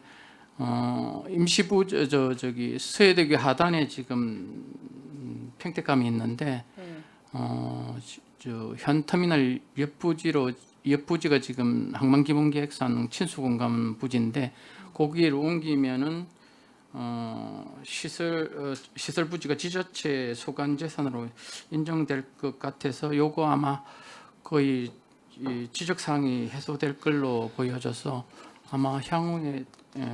임시부 저기 서해대교 하단에 지금 평택감이 있는데 네. 저 현터미널 옆부지가 지금 항만기본계획상 친수공감 부지인데 거기로 옮기면은 시설 부지가 지자체 소관 재산으로 인정될 것 같아서 요거 아마 거의 이 지적 사항이 해소될 걸로 보여져서 아마 향후에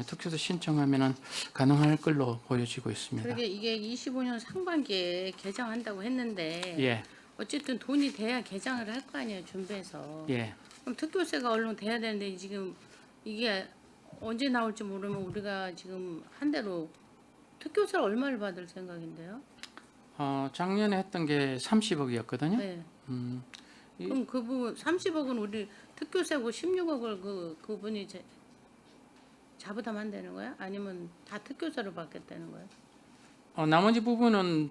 특수서 신청하면은 가능할 걸로 보여지고 있습니다. 그러게 이게 25년 상반기에 개장한다고 했는데 예, 어쨌든 돈이 돼야 개장을 할 거 아니에요 준비해서. 예. 그럼 특교세가 얼른 돼야 되는데 지금 이게 언제 나올지 모르면 우리가 지금 한 대로 특교세 얼마를 받을 생각인데요? 작년에 했던 게 30억이었거든요. 네. 이- 그럼 그 부분 30억은 우리 특교세고 16억을 그분이 자부담한다는 거야? 아니면 다 특교세로 받겠다는 거야? 나머지 부분은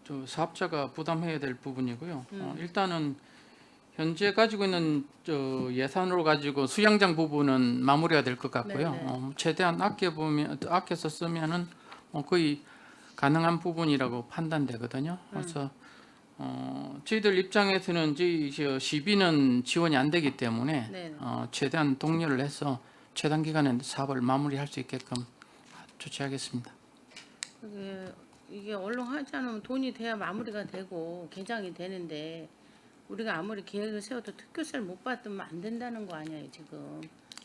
저 사업자가 부담해야 될 부분이고요. 일단은 현재 가지고 있는 저 예산으로 가지고 수영장 부분은 마무리가 될 것 같고요. 네네. 최대한 아껴서 쓰면은 거의 가능한 부분이라고 판단되거든요. 그래서 저희들 입장에서는 저 시비는 지원이 안 되기 때문에 네. 최대한 독려를 해서 최단 기간에 사업을 마무리할 수 있게끔 조치하겠습니다. 이게 얼른 하지 않으면 돈이 돼야 마무리가 되고 개장이 되는데 우리가 아무리 계획을 세워도 특교세를 못 받으면 안 된다는 거 아니에요 지금.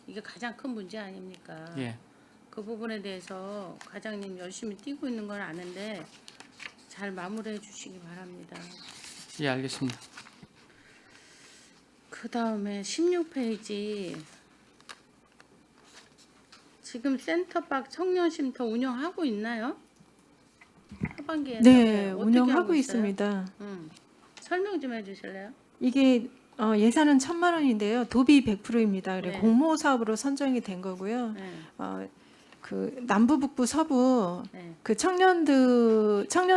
이게 가장 큰 문제 아닙니까? 예. 그 부분에 대해서 과장님 열심히 뛰고 있는 건 아는데 잘 마무리해 주시기 바랍니다. 예, 알겠습니다. 그 다음에 16페이지 지금 센터박 청년쉼터 운영하고 있나요? 하반기에 네, 어떻게 운영하고 하고 있어요? 있습니다. 설명 좀 해주실래요? 이게 예산은 1,000만 원인데요. 도비 100%입니다. 그래 네. 공모 사업으로 선정이 된 거고요. 네, 그 남부, 북부, 서부 네. 그 청년들을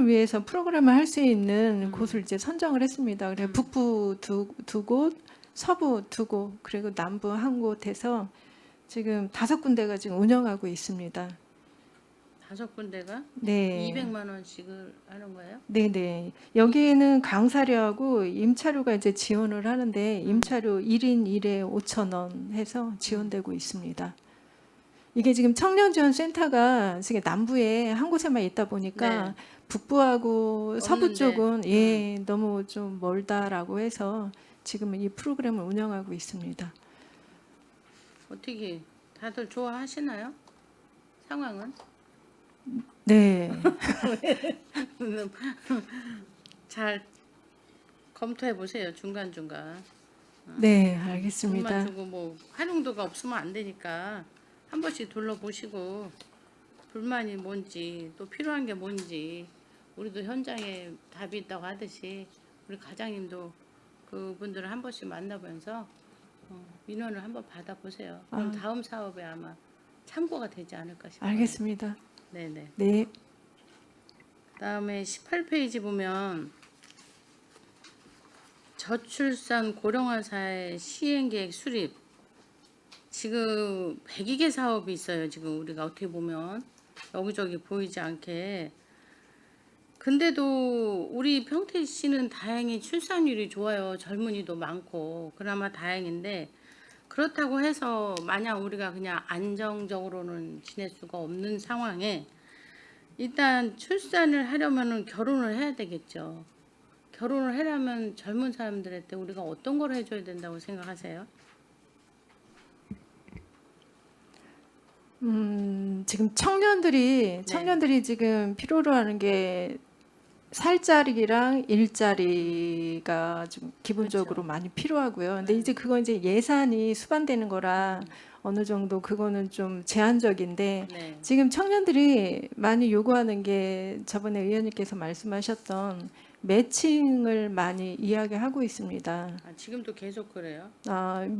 위해서 프로그램을 할 수 있는 곳을 이제 선정을 했습니다. 그래 북부 두 곳, 서부 두 곳, 그리고 남부 한 곳에서 지금 5군데가 지금 운영하고 있습니다. 5군데가 네. 200만 원씩을 하는 거예요? 네네. 여기에는 강사료하고 임차료가 이제 지원을 하는데 임차료 1인 1회 5,000원 해서 지원되고 있습니다. 이게 지금 청년지원센터가 지금 남부에 한 곳에만 있다 보니까 네. 북부하고 서부 없는데. 쪽은 너무 좀 멀다라고 해서 지금은 이 프로그램을 운영하고 있습니다. 어떻게 다들 좋아하시나요? 상황은? 네. 잘 검토해 보세요. 중간중간. 네, 돈만 알겠습니다. 주고 뭐 활용도가 없으면 안 되니까 한 번씩 둘러보시고 불만이 뭔지 또 필요한 게 뭔지 우리도 현장에 답이 있다고 하듯이 우리 과장님도 그분들을 한 번씩 만나보면서 민원을 한번 받아보세요. 그럼 다음 사업에 아마 참고가 되지 않을까 싶어요. 알겠습니다. 네네. 네. 그다음에 18페이지 보면 저출산 고령화 사회 시행계획 수립 지금 102개 사업이 있어요. 지금 우리가 어떻게 보면 여기저기 보이지 않게 근데도 우리 평택시는 다행히 출산율이 좋아요. 젊은이도 많고 그나마 다행인데 그렇다고 해서 마냥 우리가 그냥 안정적으로는 지낼 수가 없는 상황에 일단 출산을 하려면은 결혼을 해야 되겠죠. 결혼을 하려면 젊은 사람들한테 우리가 어떤 걸 해줘야 된다고 생각하세요? 지금 청년들이 지금 필요로 하는 게 살자리랑 일자리가 좀 기본적으로 많이 필요하고요. 근데 이제 그건 이제 예산이 수반되는 거라 어느 정도 그거는 좀 제한적인데 네. 지금 청년들이 많이 요구하는 게 저번에 의원님께서 말씀하셨던 매칭을 많이 이야기하고 있습니다. 아, 지금도 계속 그래요?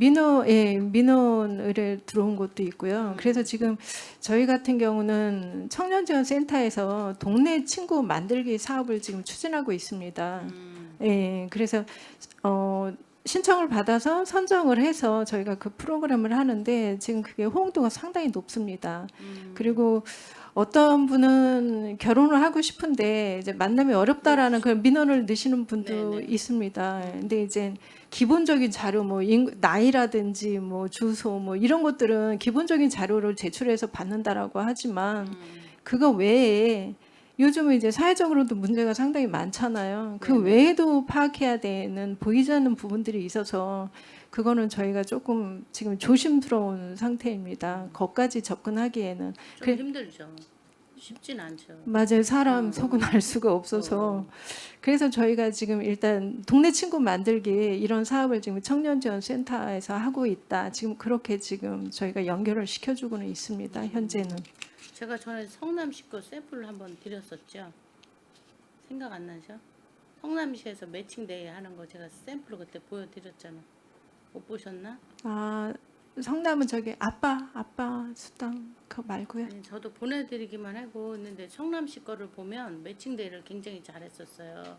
민원 의뢰 들어온 것도 있고요. 그래서 지금 저희 같은 경우는 청년지원센터에서 동네 친구 만들기 사업을 지금 추진하고 있습니다. 예, 그래서 신청을 받아서 선정을 해서 저희가 그 프로그램을 하는데 지금 그게 호응도가 상당히 높습니다. 그리고 어떤 분은 결혼을 하고 싶은데 이제 만남이 어렵다라는 그런 민원을 넣으시는 분도 네네. 있습니다. 근데 이제 기본적인 자료 뭐 나이라든지 뭐 주소 뭐 이런 것들은 기본적인 자료를 제출해서 받는다라고 하지만 그거 외에 요즘은 이제 사회적으로도 문제가 상당히 많잖아요. 그 네네. 외에도 파악해야 되는 보이지 않는 부분들이 있어서 그거는 저희가 조금 지금 조심스러운 상태입니다. 거기까지 접근하기에는 좀 힘들죠. 쉽진 않죠. 맞아요. 사람 속은 알 수가 없어서 그래서 저희가 지금 일단 동네 친구 만들기 이런 사업을 지금 청년지원센터에서 하고 있다. 지금 그렇게 지금 저희가 연결을 시켜주고는 있습니다. 현재는. 제가 전에 성남시 거 샘플을 한번 드렸었죠. 생각 안 나죠? 성남시에서 매칭데이 하는 거 제가 샘플을 그때 보여드렸잖아. 못 보셨나? 아, 성남은 저기 아빠 수당 그거 말고요. 아니, 저도 보내드리기만 하고 있는데 성남시 거를 보면 매칭데이를 굉장히 잘했었어요.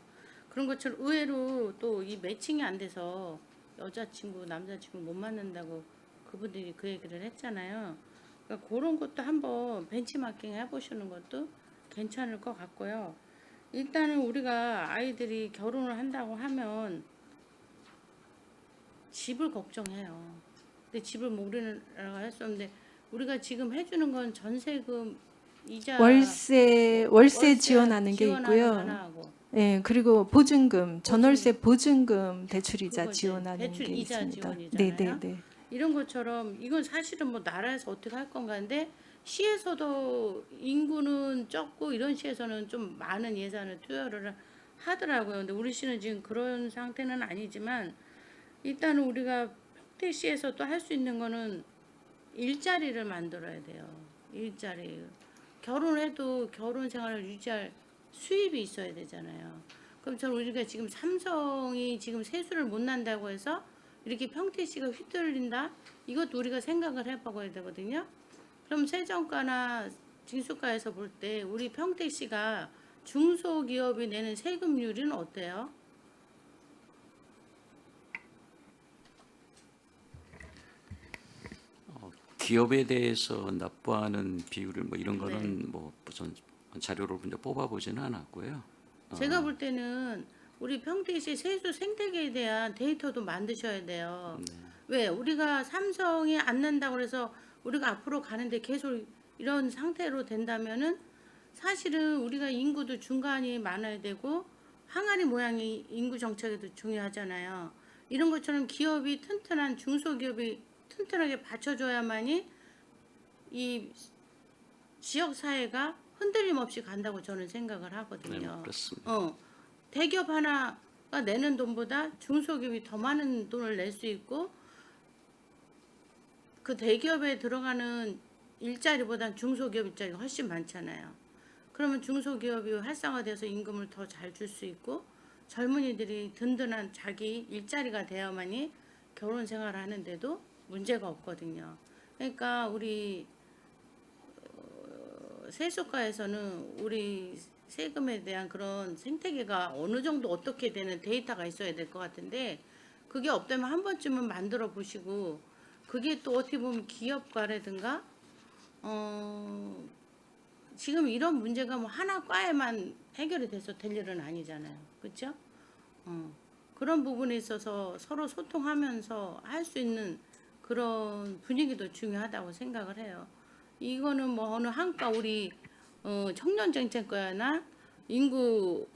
그런 것처럼 의외로 또 이 매칭이 안 돼서 여자친구, 남자친구 못 만난다고 그분들이 그 얘기를 했잖아요. 그러니까 그런 것도 한번 벤치마킹 해보시는 것도 괜찮을 것 같고요. 일단은 우리가 아이들이 결혼을 한다고 하면 집을 걱정해요. 근데 집을 모르라고 했었는데 우리가 지금 해주는 건 전세금 이자 월세 지원하는 게 지원하는 있고요. 하나하고 예, 그리고 보증금, 전월세 보증금 대출이자 그거 이제 지원하는 대출 게 이자 있습니다. 지원이잖아요. 네. 이런 것처럼 이건 사실은 뭐 나라에서 어떻게 할 건가 한데 시에서도 인구는 적고 이런 시에서는 좀 많은 예산을 투여를 하더라고요. 근데 우리 시는 지금 그런 상태는 아니지만 일단은 우리가 평택시에서 또 할 수 있는 거는 일자리를 만들어야 돼요. 일자리. 결혼해도 결혼 생활을 유지할 수입이 있어야 되잖아요. 그럼 저는 우리가 지금 삼성이 지금 세수를 못 난다고 해서 이렇게 평택시가 휘둘린다? 이것도 우리가 생각을 해봐야 되거든요. 그럼 세정가나 징수가에서 볼 때 우리 평택시가 중소기업이 내는 세금률은 어때요? 기업에 대해서 납부하는 비율을 뭐 이런 거는 네. 뭐 전 자료를 먼저 뽑아보지는 않았고요. 제가 볼 때는 우리 평택시 세수 생태계에 대한 데이터도 만드셔야 돼요. 왜? 우리가 삼성이 안 난다고 해서 우리가 앞으로 가는데 계속 이런 상태로 된다면은 사실은 우리가 인구도 중간이 많아야 되고 항아리 모양이 인구 정책에도 중요하잖아요. 이런 것처럼 기업이 튼튼한 중소기업이 튼튼하게 받쳐줘야만이 이 지역 사회가 흔들림 없이 간다고 저는 생각을 하거든요. 네, 그렇습니다. 대기업 하나가 내는 돈보다 중소기업이 더 많은 돈을 낼 수 있고 그 대기업에 들어가는 일자리보다 중소기업 일자리가 훨씬 많잖아요. 그러면 중소기업이 활성화돼서 임금을 더 잘 줄 수 있고 젊은이들이 든든한 자기 일자리가 되어야만이 결혼 생활을 하는데도 문제가 없거든요. 그러니까 우리 세수과에서는 우리 세금에 대한 그런 생태계가 어느 정도 어떻게 되는 데이터가 있어야 될 것 같은데 그게 없다면 한 번쯤은 만들어 보시고 그게 또 어떻게 보면 기업가라든가 지금 이런 문제가 뭐 하나 과에만 해결이 돼서 될 일은 아니잖아요. 그렇죠? 그런 부분에 있어서 서로 소통하면서 할 수 있는 그런 분위기도 중요하다고 생각을 해요. 이거는 뭐 어느 한과 우리 청년정책과나 인구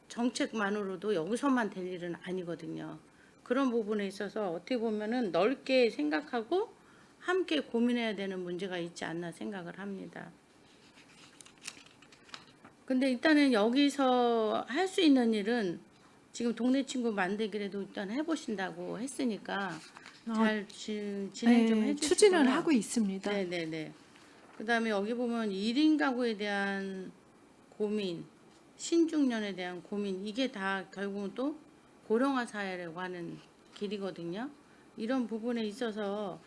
정책만으로도 여기서만 될 일은 아니거든요. 그런 부분에 있어서 어떻게 보면은 넓게 생각하고 함께 고민해야 되는 문제가 있지 않나 생각을 합니다. 근데 일단은 여기서 할 수 있는 일은 지금 동네 친구 만들기라도 일단 해보신다고 했으니까 잘 진행 좀 해주시고요. 추진을 하고 있습니다. 네네네. 그다음에 여기 보면 1인 가구에 대한 고민, 신중년에 대한 고민 이게 다 결국은 또 고령화 사회라고 하는 길이거든요. 이런 부분에 있어서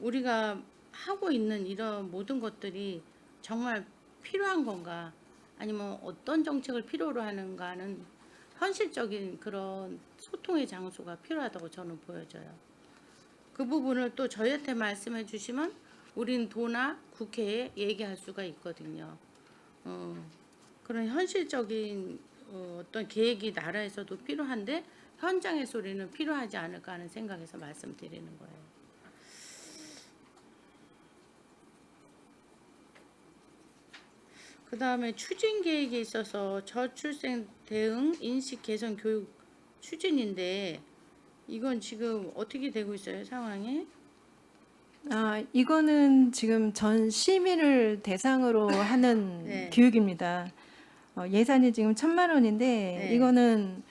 우리가 하고 있는 이런 모든 것들이 정말 필요한 건가 아니면 어떤 정책을 필요로 하는가는 현실적인 그런 소통의 장소가 필요하다고 저는 보여져요. 그 부분을 또 저희한테 말씀해 주시면 우린 도나 국회에 얘기할 수가 있거든요. 그런 현실적인 어떤 계획이 나라에서도 필요한데 현장의 소리는 필요하지 않을까 하는 생각에서 말씀드리는 거예요. 그 다음에 추진 계획에 있어서 저출생 대응 인식 개선 교육 추진인데 이건 지금 어떻게 되고 있어요, 상황이? 이거는 지금 전 시민을 대상으로 하는 네. 교육입니다. 예산이 지금 1,000만 원인데 네. 이거는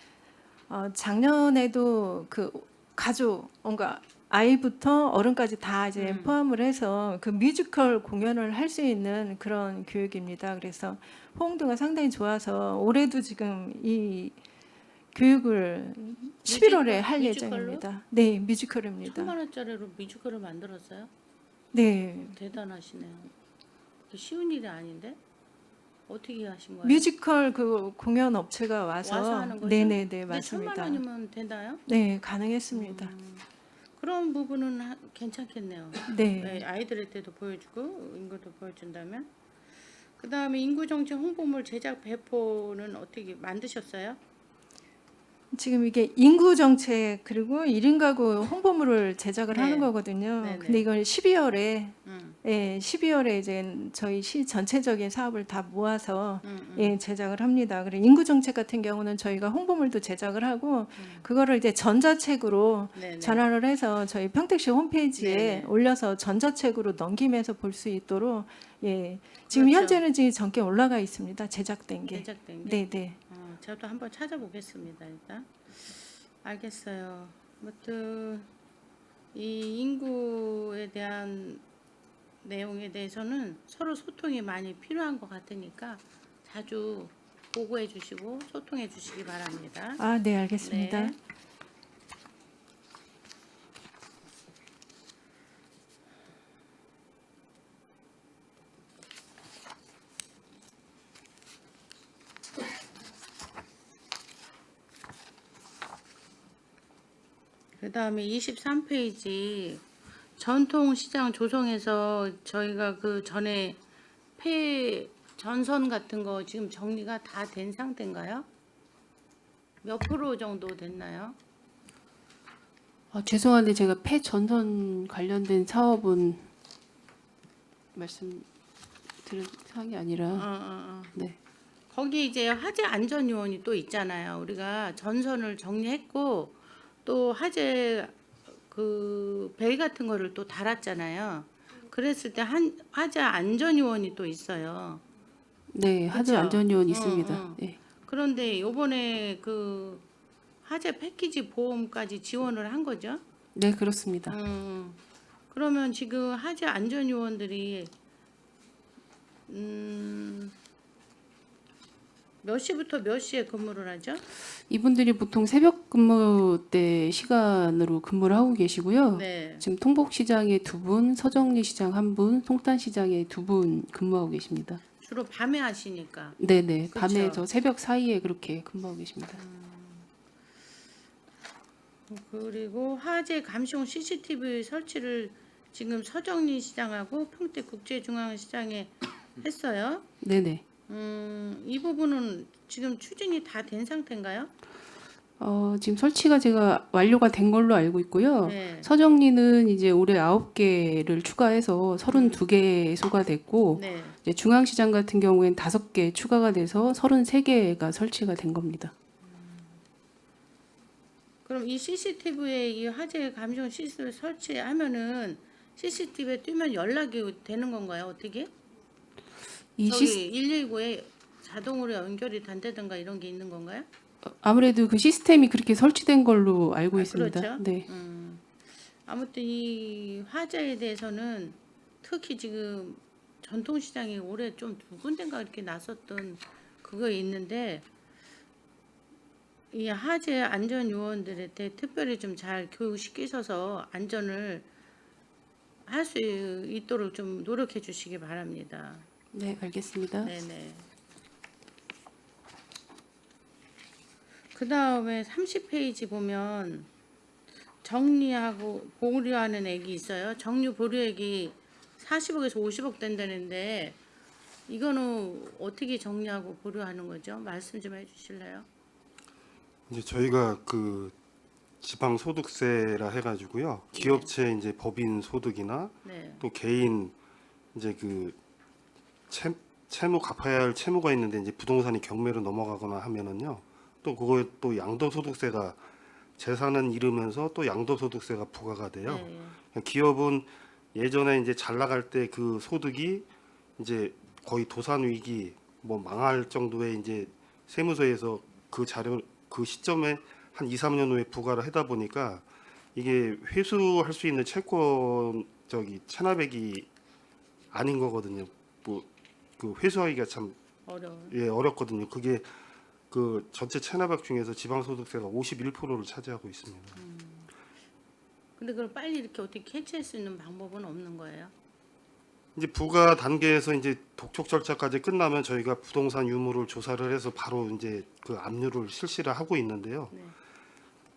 작년에도 그 가족 뭔가 아이부터 어른까지 다 이제 음. 포함을 해서 그 뮤지컬 공연을 할 수 있는 그런 교육입니다. 그래서 호응도가 상당히 좋아서 올해도 지금 이 교육을 11월에 할 뮤지컬로? 예정입니다. 네, 뮤지컬입니다. 1,000만 원짜리로 뮤지컬을 만들었어요? 네, 대단하시네요. 그게 쉬운 일이 아닌데 어떻게 하신 거예요? 뮤지컬 그 공연 업체가 와서 하는 거죠? 네네네 근데 1,000만 맞습니다. 원이면 되나요? 네, 가능했습니다. 그런 부분은 괜찮겠네요. 네. 네, 아이들한테도 보여주고 인구도 보여준다면. 그 다음에 인구정책 홍보물 제작 배포는 어떻게 만드셨어요? 지금 이게 인구 정책 그리고 1인 가구 홍보물을 제작을 네. 하는 거거든요. 네네. 근데 이걸 12월에 음, 예, 12월에 이제 저희 시 전체적인 사업을 다 모아서 예, 제작을 합니다. 그리고 인구 정책 같은 경우는 저희가 홍보물도 제작을 하고 그거를 이제 전자책으로 네네. 전환을 해서 저희 평택시 홈페이지에 네네. 올려서 전자책으로 넘기면서 볼 수 있도록 예, 지금 그렇죠. 현재는 지금 전께 올라가 있습니다. 제작된 게. 제작된 게. 네, 네. 저도 한번 찾아보겠습니다. 일단 알겠어요. 아무튼 이 인구에 대한 내용에 대해서는 서로 소통이 많이 필요한 것 같으니까 자주 보고해 주시고 소통해 주시기 바랍니다. 아, 네, 알겠습니다. 네. 그 다음에 23페이지 전통시장 조성에서 저희가 그 전에 폐 전선 같은 거 지금 정리가 다 된 상태인가요? 몇 프로 정도 됐나요? 죄송한데 제가 폐 전선 관련된 사업은 말씀 드릴 사항이 아니라 네. 거기 이제 화재 안전 요원이 또 있잖아요. 우리가 전선을 정리했고 또 화재 그 벨 같은 거를 또 달았잖아요. 그랬을 때 화재 안전 요원이 또 있어요. 네, 하드 그쵸? 안전요원 있습니다. 응. 네. 그런데 요번에 그 화재 패키지 보험까지 지원을 한 거죠? 네, 그렇습니다. 그러면 지금 화재 안전 요원들이 몇 시부터 몇 시에 근무를 하죠? 이분들이 보통 새벽 근무 때 시간으로 근무를 하고 계시고요. 네. 지금 통복시장에 2분, 서정리시장 1분, 송탄시장에 2분 근무하고 계십니다. 주로 밤에 하시니까. 네네, 그쵸. 밤에서 새벽 사이에 그렇게 근무하고 계십니다. 그리고 화재 감시용 CCTV 설치를 지금 서정리 시장하고 평택국제중앙시장에 했어요. 네네. 이 부분은 지금 추진이 다 된 상태인가요? 지금 설치가 제가 완료가 된 걸로 알고 있고요. 네. 서정리는 이제 올해 9개를 추가해서 32개소가 됐고, 네. 이제 중앙시장 같은 경우엔 5개 추가가 돼서 33개가 설치가 된 겁니다. 그럼 이 CCTV에 이 화재 감시용 시스템 설치하면은 CCTV에 뜨면 연락이 되는 건가요? 어떻게? 이 저기 119에 자동으로 연결이 된다든가 이런 게 있는 건가요? 아무래도 그 시스템이 그렇게 설치된 걸로 알고 있습니다. 그렇죠. 네. 아무튼 이 화재에 대해서는 특히 지금 전통시장이 올해 좀 두 군데인가 이렇게 났었던 그거 있는데 이 화재 안전 요원들한테 특별히 좀 잘 교육시키셔서 안전을 할 수 있도록 좀 노력해 주시기 바랍니다. 네, 알겠습니다. 네네. 그 다음에 30페이지 보면 정리하고 보류하는 액이 있어요. 정리 보류액이 40억에서 50억 된다는데 이거는 어떻게 정리하고 보류하는 거죠? 말씀 좀 해주실래요? 이제 저희가 그 지방 소득세라 해가지고요. 기업체 이제 법인 소득이나 네. 또 개인 이제 그 채무 갚아야 할 채무가 있는데 이제 부동산이 경매로 넘어가거나 하면은요. 또 그거에 또 양도소득세가 재산은 잃으면서 또 양도소득세가 부과가 돼요. 네. 기업은 예전에 이제 잘 나갈 때 그 소득이 이제 거의 도산 위기 뭐 망할 정도의 이제 세무서에서 그 자료 그 시점에 한 2, 3년 후에 부과를 하다 보니까 이게 회수할 수 있는 채권 체납액이 아닌 거거든요. 뭐 그 회수하기가 참 어려워. 어렵거든요. 그게 그 전체 체납액 중에서 지방소득세가 51%를 차지하고 있습니다. 근데 그걸 빨리 이렇게 어떻게 캐치할 수 있는 방법은 없는 거예요? 이제 부가 단계에서 이제 독촉 절차까지 끝나면 저희가 부동산 유무를 조사를 해서 바로 이제 그 압류를 실시를 하고 있는데요. 네.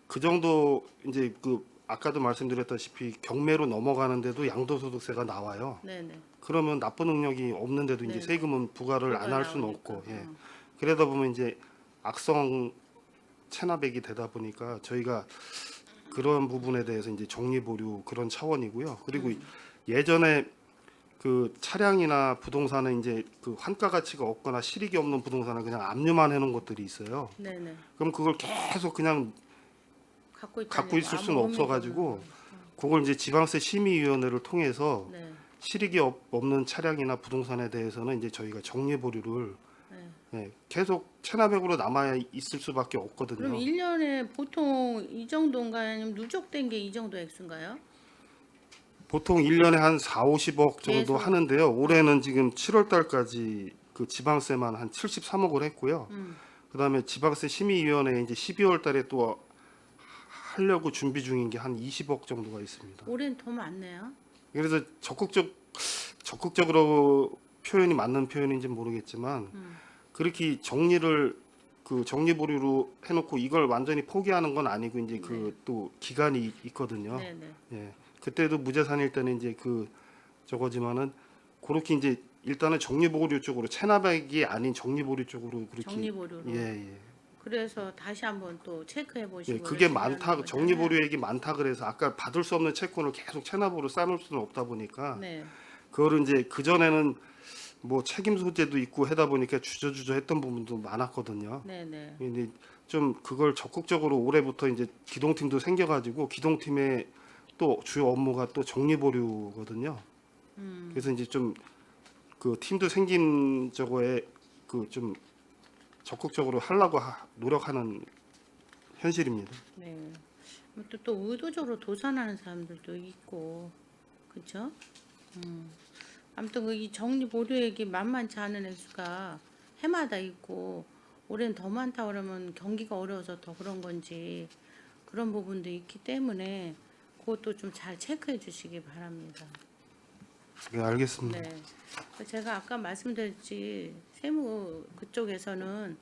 그 정도 이제 그 아까도 말씀드렸다시피 경매로 넘어가는데도 양도소득세가 나와요. 네네. 그러면 납부 능력이 없는데도 이제 네. 세금은 부과를 안 할 수는 나오니까. 없고, 그러다 보면 이제 악성 체납액이 되다 보니까 저희가 그런 부분에 대해서 이제 정리보류 그런 차원이고요. 그리고 예전에 그 차량이나 부동산은 이제 그 환가 가치가 없거나 실익이 없는 부동산은 그냥 압류만 해놓은 것들이 있어요. 네네. 그럼 그걸 계속 그냥 갖고 있을 수는 없어가지고 그걸 이제 지방세 심의위원회를 통해서 네. 실익이 없는 차량이나 부동산에 대해서는 이제 저희가 정리보류를 계속 체납액으로 남아 있을 수밖에 없거든요. 그럼 1년에 보통 이 정도인가요? 아니면 누적된 게 이 정도 액수인가요? 보통 1년에 한 4, 50억 정도 계속. 하는데요. 올해는 지금 7월 달까지 그 지방세만 한 73억을 했고요. 그다음에 지방세 심의위원회에 이제 12월 달에 또 하려고 준비 중인 게 한 20억 정도가 있습니다. 올해는 더 많네요. 그래서 적극적으로 표현이 맞는 표현인지 는 모르겠지만 그렇게 정리를 그 정리보류로 해놓고 이걸 완전히 포기하는 건 아니고 이제 그 또 기간이 있거든요. 네네. 예, 그때도 무재산일 때는 이제 그 저거지만은 그렇게 이제 일단은 정리보류 쪽으로 체납액이 아닌 정리보류 쪽으로 그렇게 정리보류로. 예. 그래서 다시 한번 또 체크해 보시고. 예, 그게 열심히 많다. 하는 거잖아요. 정리보류액이 많다 그래서 아까 받을 수 없는 채권을 계속 체납으로 쌓을 수는 없다 보니까 네. 그거를 이제 그 전에는 뭐 책임 소재도 있고 하다 보니까 주저주저 했던 부분도 많았거든요. 네네. 근데 좀 그걸 적극적으로 올해부터 이제 기동팀도 생겨가지고 기동팀의 또 주요 업무가 또 정리보류거든요. 그래서 이제 좀 그 팀도 생긴 저거에 그 좀 적극적으로 하려고 노력하는 현실입니다. 네. 또 의도적으로 도산하는 사람들도 있고, 그렇죠? 아무튼 이 정리 보류액이 만만치 않은 액수가 해마다 있고 올해는 더 많다 그러면 경기가 어려워서 더 그런 건지 그런 부분도 있기 때문에 그것도 좀 잘 체크해 주시기 바랍니다. 네, 알겠습니다. 네. 제가 아까 말씀드렸지 세무 그쪽에서는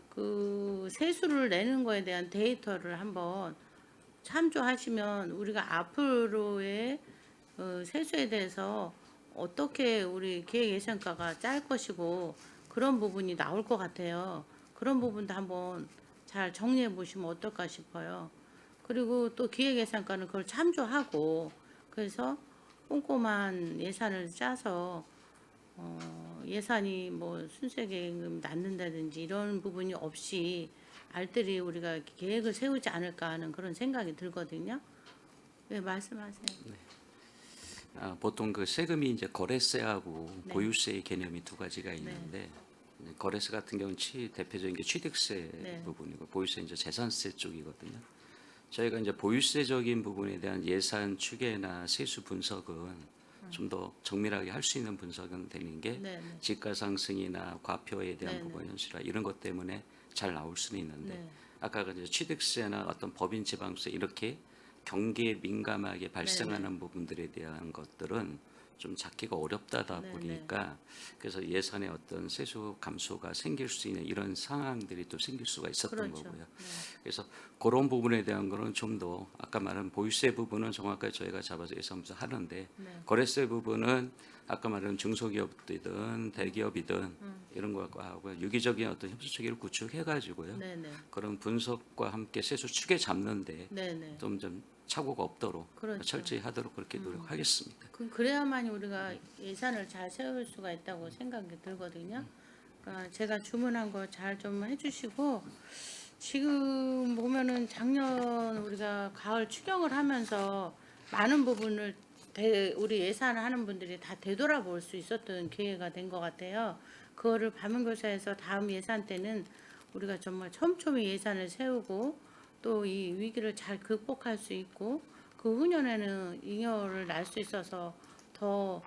그 세수를 내는 거에 대한 데이터를 한번 참조하시면 우리가 앞으로의 세수에 대해서 어떻게 우리 기획예산과가 짤 것이고 그런 부분이 나올 것 같아요. 그런 부분도 한번 잘 정리해 보시면 어떨까 싶어요. 그리고 또 기획예산과는 그걸 참조하고 그래서 꼼꼼한 예산을 짜서 예산이 뭐 순세계획 낳는다든지 이런 부분이 없이 알뜰히 우리가 계획을 세우지 않을까 하는 그런 생각이 들거든요. 네, 말씀하세요. 보통 그 세금이 이제 거래세하고 네. 보유세의 개념이 두 가지가 있는데 거래세 같은 경우는 대표적인 게 취득세 네. 부분이고 보유세 이제 재산세 쪽이거든요. 저희가 이제 보유세적인 부분에 대한 예산 추계나 세수 분석은 좀 더 정밀하게 할 수 있는 분석은 되는 게 네, 네. 지가 상승이나 과표에 대한 네, 네. 부분 현실화 이런 것 때문에 잘 나올 수는 있는데 네. 아까 그 이제 취득세나 어떤 법인 지방세 이렇게 경기에 민감하게 발생하는 부분들에 대한 것들은 좀 잡기가 어렵다다 네, 보니까 그래서 예산의 어떤 세수 감소가 생길 수 있는 이런 상황들이 또 생길 수가 있었던 그렇죠. 거고요. 네. 그래서 그런 부분에 대한 거는 좀 더 아까 말한 보유세 부분은 정확하게 저희가 잡아서 예산부터 하는데 네. 거래세 부분은 아까 말한 중소기업이든 대기업이든 이런 것과 하고 유기적인 어떤 협조 체계를 구축해가지고요. 네, 네. 그런 분석과 함께 세수 추계 잡는데 네, 네. 좀 착오가 없도록 그렇죠. 철저히 하도록 그렇게 노력하겠습니다. 그래야만 우리가 예산을 잘 세울 수가 있다고 생각이 들거든요. 그러니까 제가 주문한 거 잘 좀 해주시고 지금 보면은 작년 우리가 가을 추경을 하면서 많은 부분을 우리 예산을 하는 분들이 다 되돌아볼 수 있었던 기회가 된 것 같아요. 그거를 반문교사에서 다음 예산 때는 우리가 정말 촘촘히 예산을 세우고 또 이 위기를 잘 극복할 수 있고 그 후년에는 잉여를 낳을 수 있어서 더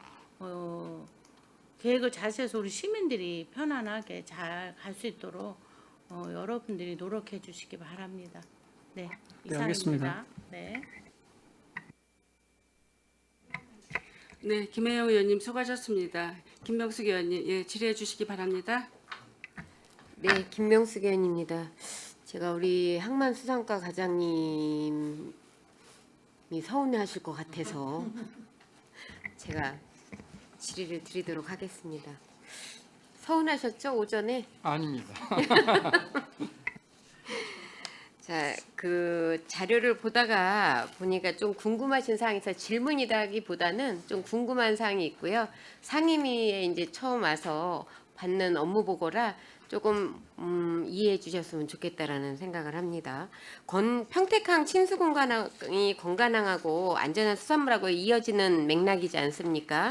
계획을 잘 세서 우리 시민들이 편안하게 잘 갈 수 있도록 여러분들이 노력해 주시기 바랍니다. 네, 이상입니다. 알겠습니다. 네. 네, 김혜영 의원님 수고하셨습니다. 김명숙 의원님, 예, 질의해 주시기 바랍니다. 네, 김명숙 의원입니다. 제가 우리 항만 수산과 과장님이 서운해하실 것 같아서 제가 질의를 드리도록 하겠습니다. 서운하셨죠, 오전에? 아닙니다. 자, 그 자료를 보다가 보니까 좀 궁금하신 사항이 있어서 질문이라기보다는 좀 궁금한 사항이 있고요. 상임위에 이제 처음 와서 받는 업무 보고라 조금 이해해 주셨으면 좋겠다라는 생각을 합니다. 평택항 침수 공간이 건강하고 안전한 수산물하고 이어지는 맥락이지 않습니까?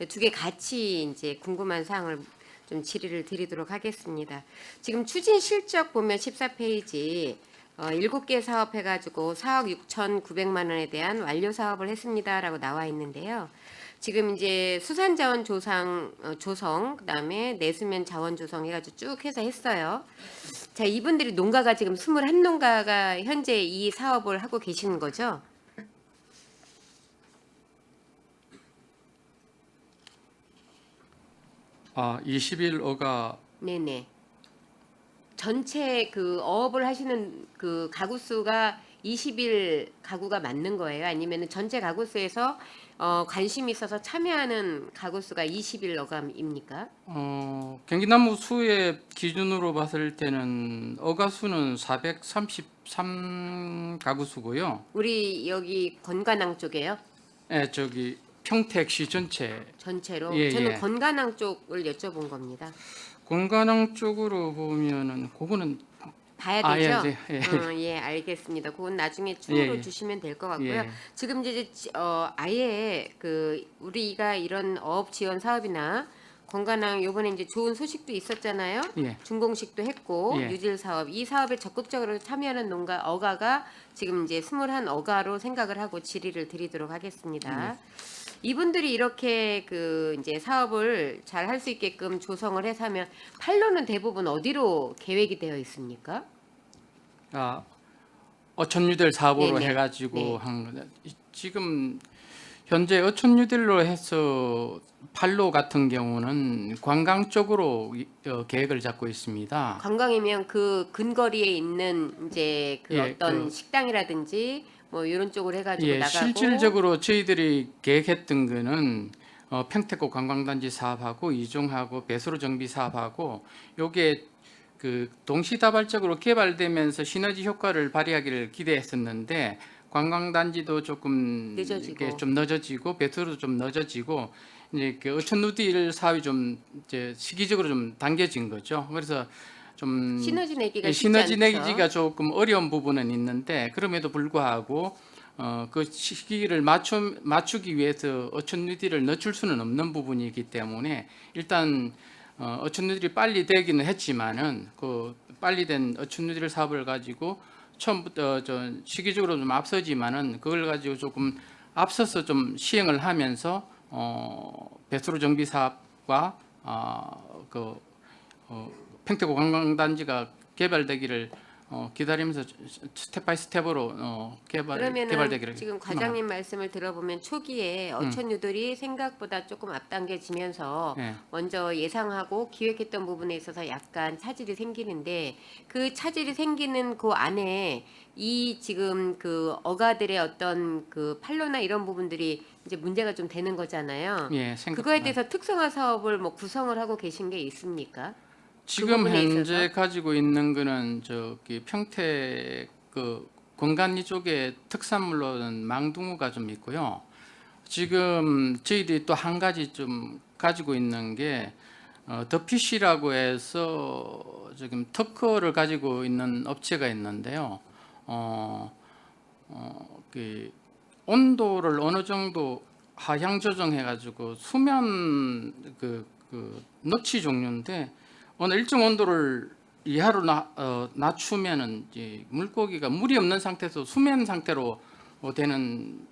두 개 같이 이제 궁금한 사항을 좀 질의를 드리도록 하겠습니다. 지금 추진 실적 보면 14페이지 7개 사업 해가지고 4억 6,900만 원에 대한 완료 사업을 했습니다라고 나와 있는데요. 지금 이제 수산자원 조성, 그다음에 내수면 자원 조성 해가지고 쭉 해서 했어요. 자, 이분들이 농가가 지금 21농가가 현재 이 사업을 하고 계시는 거죠? 아, 21어가 네네. 전체 그 어업을 하시는 그 가구 수가 20일 가구가 맞는 거예요? 아니면 전체 가구 수에서 관심이 있어서 참여하는 가구 수가 20일 어감입니까? 경기나무 수의 기준으로 봤을 때는 어가 수는 433 가구 수고요. 우리 여기 건관항 쪽에요? 예, 저기 평택시 전체 전체로? 예, 저는 예. 건관항 쪽을 여쭤본 겁니다. 건관항 쪽으로 보면은 그거는 봐야 아, 예, 되죠? 예, 예. 예, 알겠습니다. 그건 나중에 추후로 예, 예. 주시면 될 것 같고요. 예. 지금 이제 아예 그 우리가 이런 어업 지원 사업이나 건강항 요번에 이제 좋은 소식도 있었잖아요. 예. 준공식도 했고 예. 유질 사업 이 사업에 적극적으로 참여하는 농가 어가가 지금 이제 21어가로 생각을 하고 질의를 드리도록 하겠습니다. 이분들이 이렇게 그 이제 사업을 잘 할 수 있게끔 조성을 해서 하면 판로는 대부분 어디로 계획이 되어 있습니까? 아, 어촌유델 사업으로 네네. 해가지고 네. 한 거죠. 지금 현재 어촌유델로 해서 판로 같은 경우는 관광 쪽으로 계획을 잡고 있습니다. 관광이면 그 근거리에 있는 이제 그 예, 어떤 그- 식당이라든지 뭐 이런 쪽으로 해가지고 예, 나가고 실질적으로 저희들이 계획했던 거는 평택고 관광단지 사업하고 이종하고 배수로 정비 사업하고 요게 그 동시다발적으로 개발되면서 시너지 효과를 발휘하기를 기대했었는데 관광단지도 조금 늦어지고. 이게 좀 늦어지고 배수로도 좀 늦어지고 이제 그 어촌누딜 사업이 좀 이제 시기적으로 좀 당겨진 거죠. 그래서 좀 시너지 내기가 예, 쉽지 시너지 않죠. 내기가 조금 어려운 부분은 있는데 그럼에도 불구하고 그 시기를 맞추기 위해서 어촌누딜을 늦출 수는 없는 부분이기 때문에 일단 어촌누딜이 빨리 되기는 했지만은 그 빨리 된 어촌누딜 사업을 가지고 처음부터 시기적으로 좀 앞서지만은 그걸 가지고 조금 앞서서 좀 시행을 하면서 배수로 정비 사업과 평택고 관광단지가 개발되기를 기다리면서 스텝 바이 스텝으로 그러면은 개발되기를 지금 희망합니다. 과장님 말씀을 들어보면 초기에 어촌유들이 생각보다 조금 앞당겨지면서 예. 먼저 예상하고 기획했던 부분에 있어서 약간 차질이 생기는데 그 차질이 생기는 그 안에 이 지금 그 어가들의 어떤 그 판로나 이런 부분들이 이제 문제가 좀 되는 거잖아요. 예, 생각보다. 그거에 대해서 특성화 사업을 뭐 구성을 하고 계신 게 있습니까? 지금 부분에 현재 있어서? 가지고 있는 거는 저기 평택 그 건간리 쪽에 특산물로는 망둥어가 좀 있고요. 지금 저희들이 또 한 가지 좀 가지고 있는 게 더피쉬라고 해서 지금 특허를 가지고 있는 업체가 있는데요. 그 온도를 어느 정도 하향 조정해 가지고 수면 그 너치 종류인데 어느 일정 온도를 이하로 낮추면은 이제 물고기가 물이 없는 상태에서 수면 상태로 되는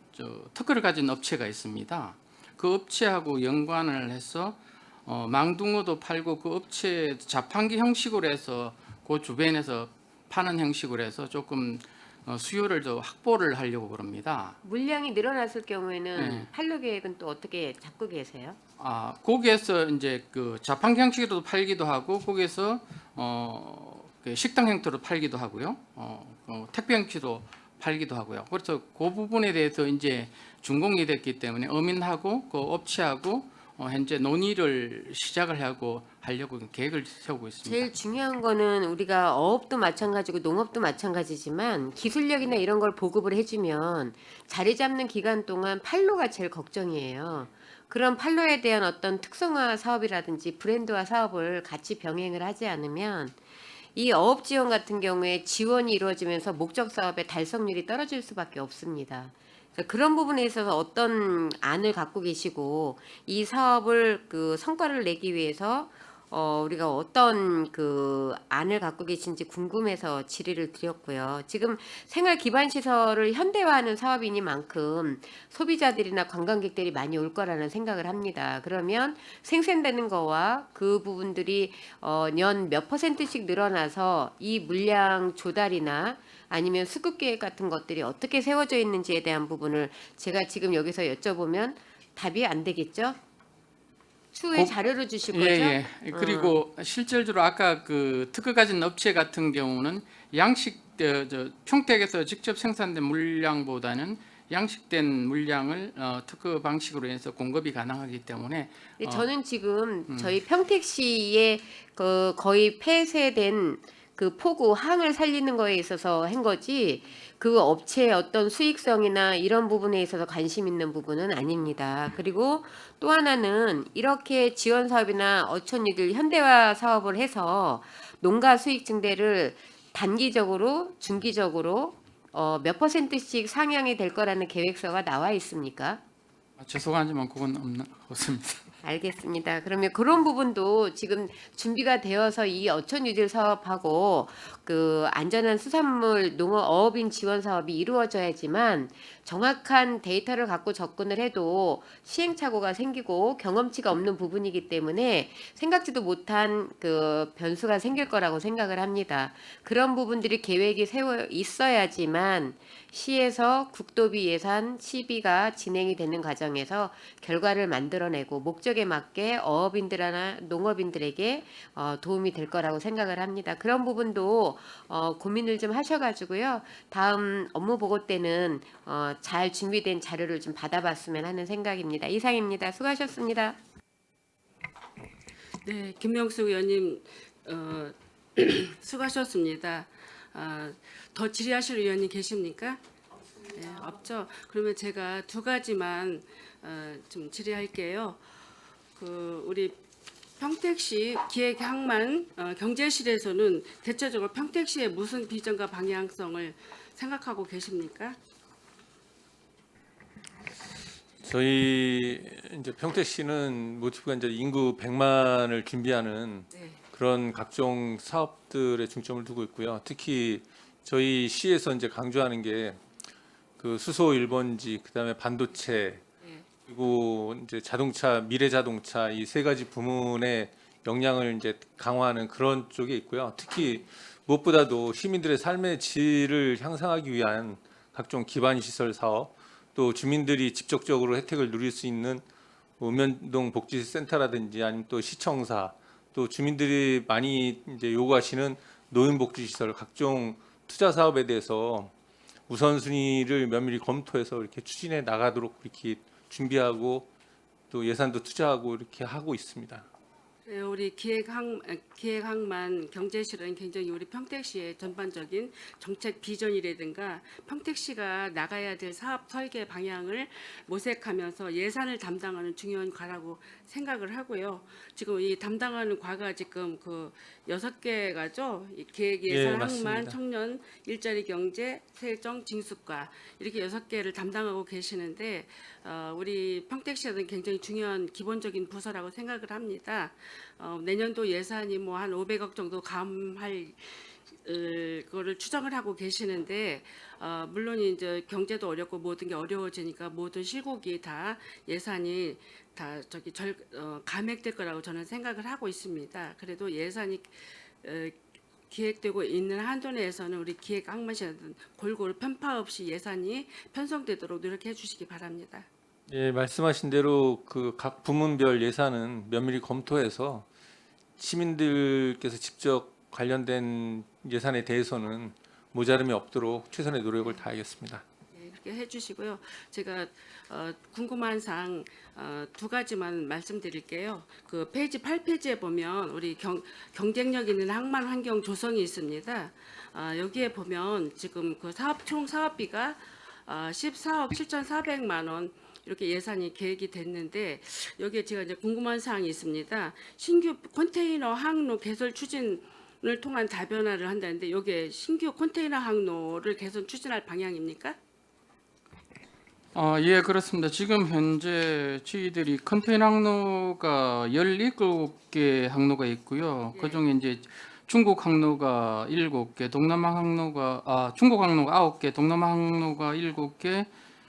특허를 가진 업체가 있습니다. 그 업체하고 연관을 해서 망둥어도 팔고 그 업체 자판기 형식으로 해서 그 주변에서 파는 형식으로 해서 조금 수요를 더 확보를 하려고 그럽니다. 물량이 늘어났을 경우에는 네. 판로 계획은 또 어떻게 잡고 계세요? 거기에서 이제 그 자판기 형식으로도 팔기도 하고 거기에서 그 식당 형태로 팔기도 하고요. 택배 형식으로 팔기도 하고요. 그래서 그 부분에 대해서 이제 준공이 됐기 때문에 어민하고 그 업체하고 현재 논의를 시작을 하려고 계획을 세우고 있습니다. 제일 중요한 거는 우리가 어업도 마찬가지고 농업도 마찬가지지만 기술력이나 이런 걸 보급을 해주면 자리 잡는 기간 동안 판로가 제일 걱정이에요. 그런 판로에 대한 어떤 특성화 사업이라든지 브랜드화 사업을 같이 병행을 하지 않으면 이 어업 지원 같은 경우에 지원이 이루어지면서 목적 사업의 달성률이 떨어질 수밖에 없습니다. 그런 부분에 있어서 어떤 안을 갖고 계시고 이 사업을 그 성과를 내기 위해서 우리가 어떤 그 안을 갖고 계신지 궁금해서 질의를 드렸고요. 지금 생활 기반 시설을 현대화하는 사업이니만큼 소비자들이나 관광객들이 많이 올 거라는 생각을 합니다. 그러면 생산되는 거와 그 부분들이 연 몇 %씩 늘어나서 이 물량 조달이나 아니면 수급 계획 같은 것들이 어떻게 세워져 있는지에 대한 부분을 제가 지금 여기서 여쭤보면 답이 안 되겠죠? 추후에 자료로 주실 거죠? 예. 그리고 실질적으로 아까 그 특허 가진 업체 같은 경우는 평택에서 직접 생산된 물량보다는 양식된 물량을 특허 방식으로 해서 공급이 가능하기 때문에 저는 지금 저희 평택시에 그 거의 폐쇄된 그 포구 항을 살리는 거에 있어서 한 거지 그 업체의 어떤 수익성이나 이런 부분에 있어서 관심 있는 부분은 아닙니다. 그리고 또 하나는 이렇게 지원 사업이나 어촌이들 현대화 사업을 해서 농가 수익 증대를 단기적으로 중기적으로 몇 %씩 상향이 될 거라는 계획서가 나와 있습니까? 죄송하지만 그건 없습니다. 알겠습니다. 그러면 그런 부분도 지금 준비가 되어서 이 어촌 유질 사업하고 그 안전한 수산물 농업 어업인 지원 사업이 이루어져야지만 정확한 데이터를 갖고 접근을 해도 시행착오가 생기고 경험치가 없는 부분이기 때문에 생각지도 못한 그 변수가 생길 거라고 생각을 합니다. 그런 부분들이 계획이 세워 있어야지만 시에서 국도비 예산 시비가 진행이 되는 과정에서 결과를 만들어내고 목적에 맞게 어업인들이나 농업인들에게 도움이 될 거라고 생각을 합니다. 그런 부분도 고민을 좀 하셔가지고요. 다음 업무 보고 때는 잘 준비된 자료를 좀 받아봤으면 하는 생각입니다. 이상입니다. 수고하셨습니다. 네, 김명숙 의원님 수고하셨습니다. 더 질의하실 의원님 계십니까? 네, 없죠. 그러면 제가 두 가지만 좀 질의할게요. 그 우리 평택시 기획항만 경제실에서는 대체적으로 평택시의 무슨 비전과 방향성을 생각하고 계십니까? 저희 이제 평택시는 모티브가 이제 인구 100만을 준비하는 네. 그런 각종 사업들에 중점을 두고 있고요. 특히 저희 시에서 이제 강조하는 게 그 수소 1번지, 그다음에 반도체, 네. 그리고 이제 자동차, 미래 자동차 이 세 가지 부문의 역량을 이제 강화하는 그런 쪽에 있고요. 특히 무엇보다도 시민들의 삶의 질을 향상하기 위한 각종 기반 시설 사업, 또 주민들이 직접적으로 혜택을 누릴 수 있는 읍면동 복지센터라든지 아니면 또 시청사, 또 주민들이 많이 이제 요구하시는 노인복지시설 각종 투자 사업에 대해서 우선순위를 면밀히 검토해서 이렇게 추진해 나가도록 이렇게 준비하고 또 예산도 투자하고 이렇게 하고 있습니다. 네, 우리 기획항만 경제실은 굉장히 우리 평택시의 전반적인 정책 비전이라든가 평택시가 나가야 될 사업 설계 방향을 모색하면서 예산을 담당하는 중요한 과라고 생각을 하고요. 지금 이 담당하는 과가 지금 그 6개가죠. 계획 예산, 항만, 맞습니다. 청년, 일자리 경제, 세정, 징수과 이렇게 6개를 담당하고 계시는데 우리 평택시에는 굉장히 중요한 기본적인 부서라고 생각을 합니다. 내년도 예산이 뭐 한 500억 정도 감할 거를 추정을 하고 계시는데 물론 이제 경제도 어렵고 모든 게 어려워지니까 모든 실국이 다 예산이 다 감액될 거라고 저는 생각을 하고 있습니다. 그래도 예산이 기획되고 있는 한도 내에서는 우리 기획항만실은 골고루 편파 없이 예산이 편성되도록 노력해 주시기 바랍니다. 예, 말씀하신 대로 그 각 부문별 예산은 면밀히 검토해서 시민들께서 직접 관련된 예산에 대해서는 모자름이 없도록 최선의 노력을 다하겠습니다. 네, 그렇게 해주시고요. 제가 궁금한 사항 두 가지만 말씀드릴게요. 그 페이지 8페이지에 보면 우리 경쟁력 있는 항만 환경 조성이 있습니다. 여기에 보면 지금 그 총 사업비가 14억 7,400만 원 이렇게 예산이 계획이 됐는데 여기에 제가 이제 궁금한 사항이 있습니다. 신규 컨테이너 항로 개설 추진을 통한 다변화를 한다는데 여기에 신규 컨테이너 항로를 개선 추진할 방향입니까? 예, 그렇습니다. 지금 현재 저희들이 컨테이너 항로가 17개 항로가 있고요. 예. 그중에 이제 중국 항로가 7개, 동남아 항로가 중국 항로가 9개, 동남아 항로가 7개,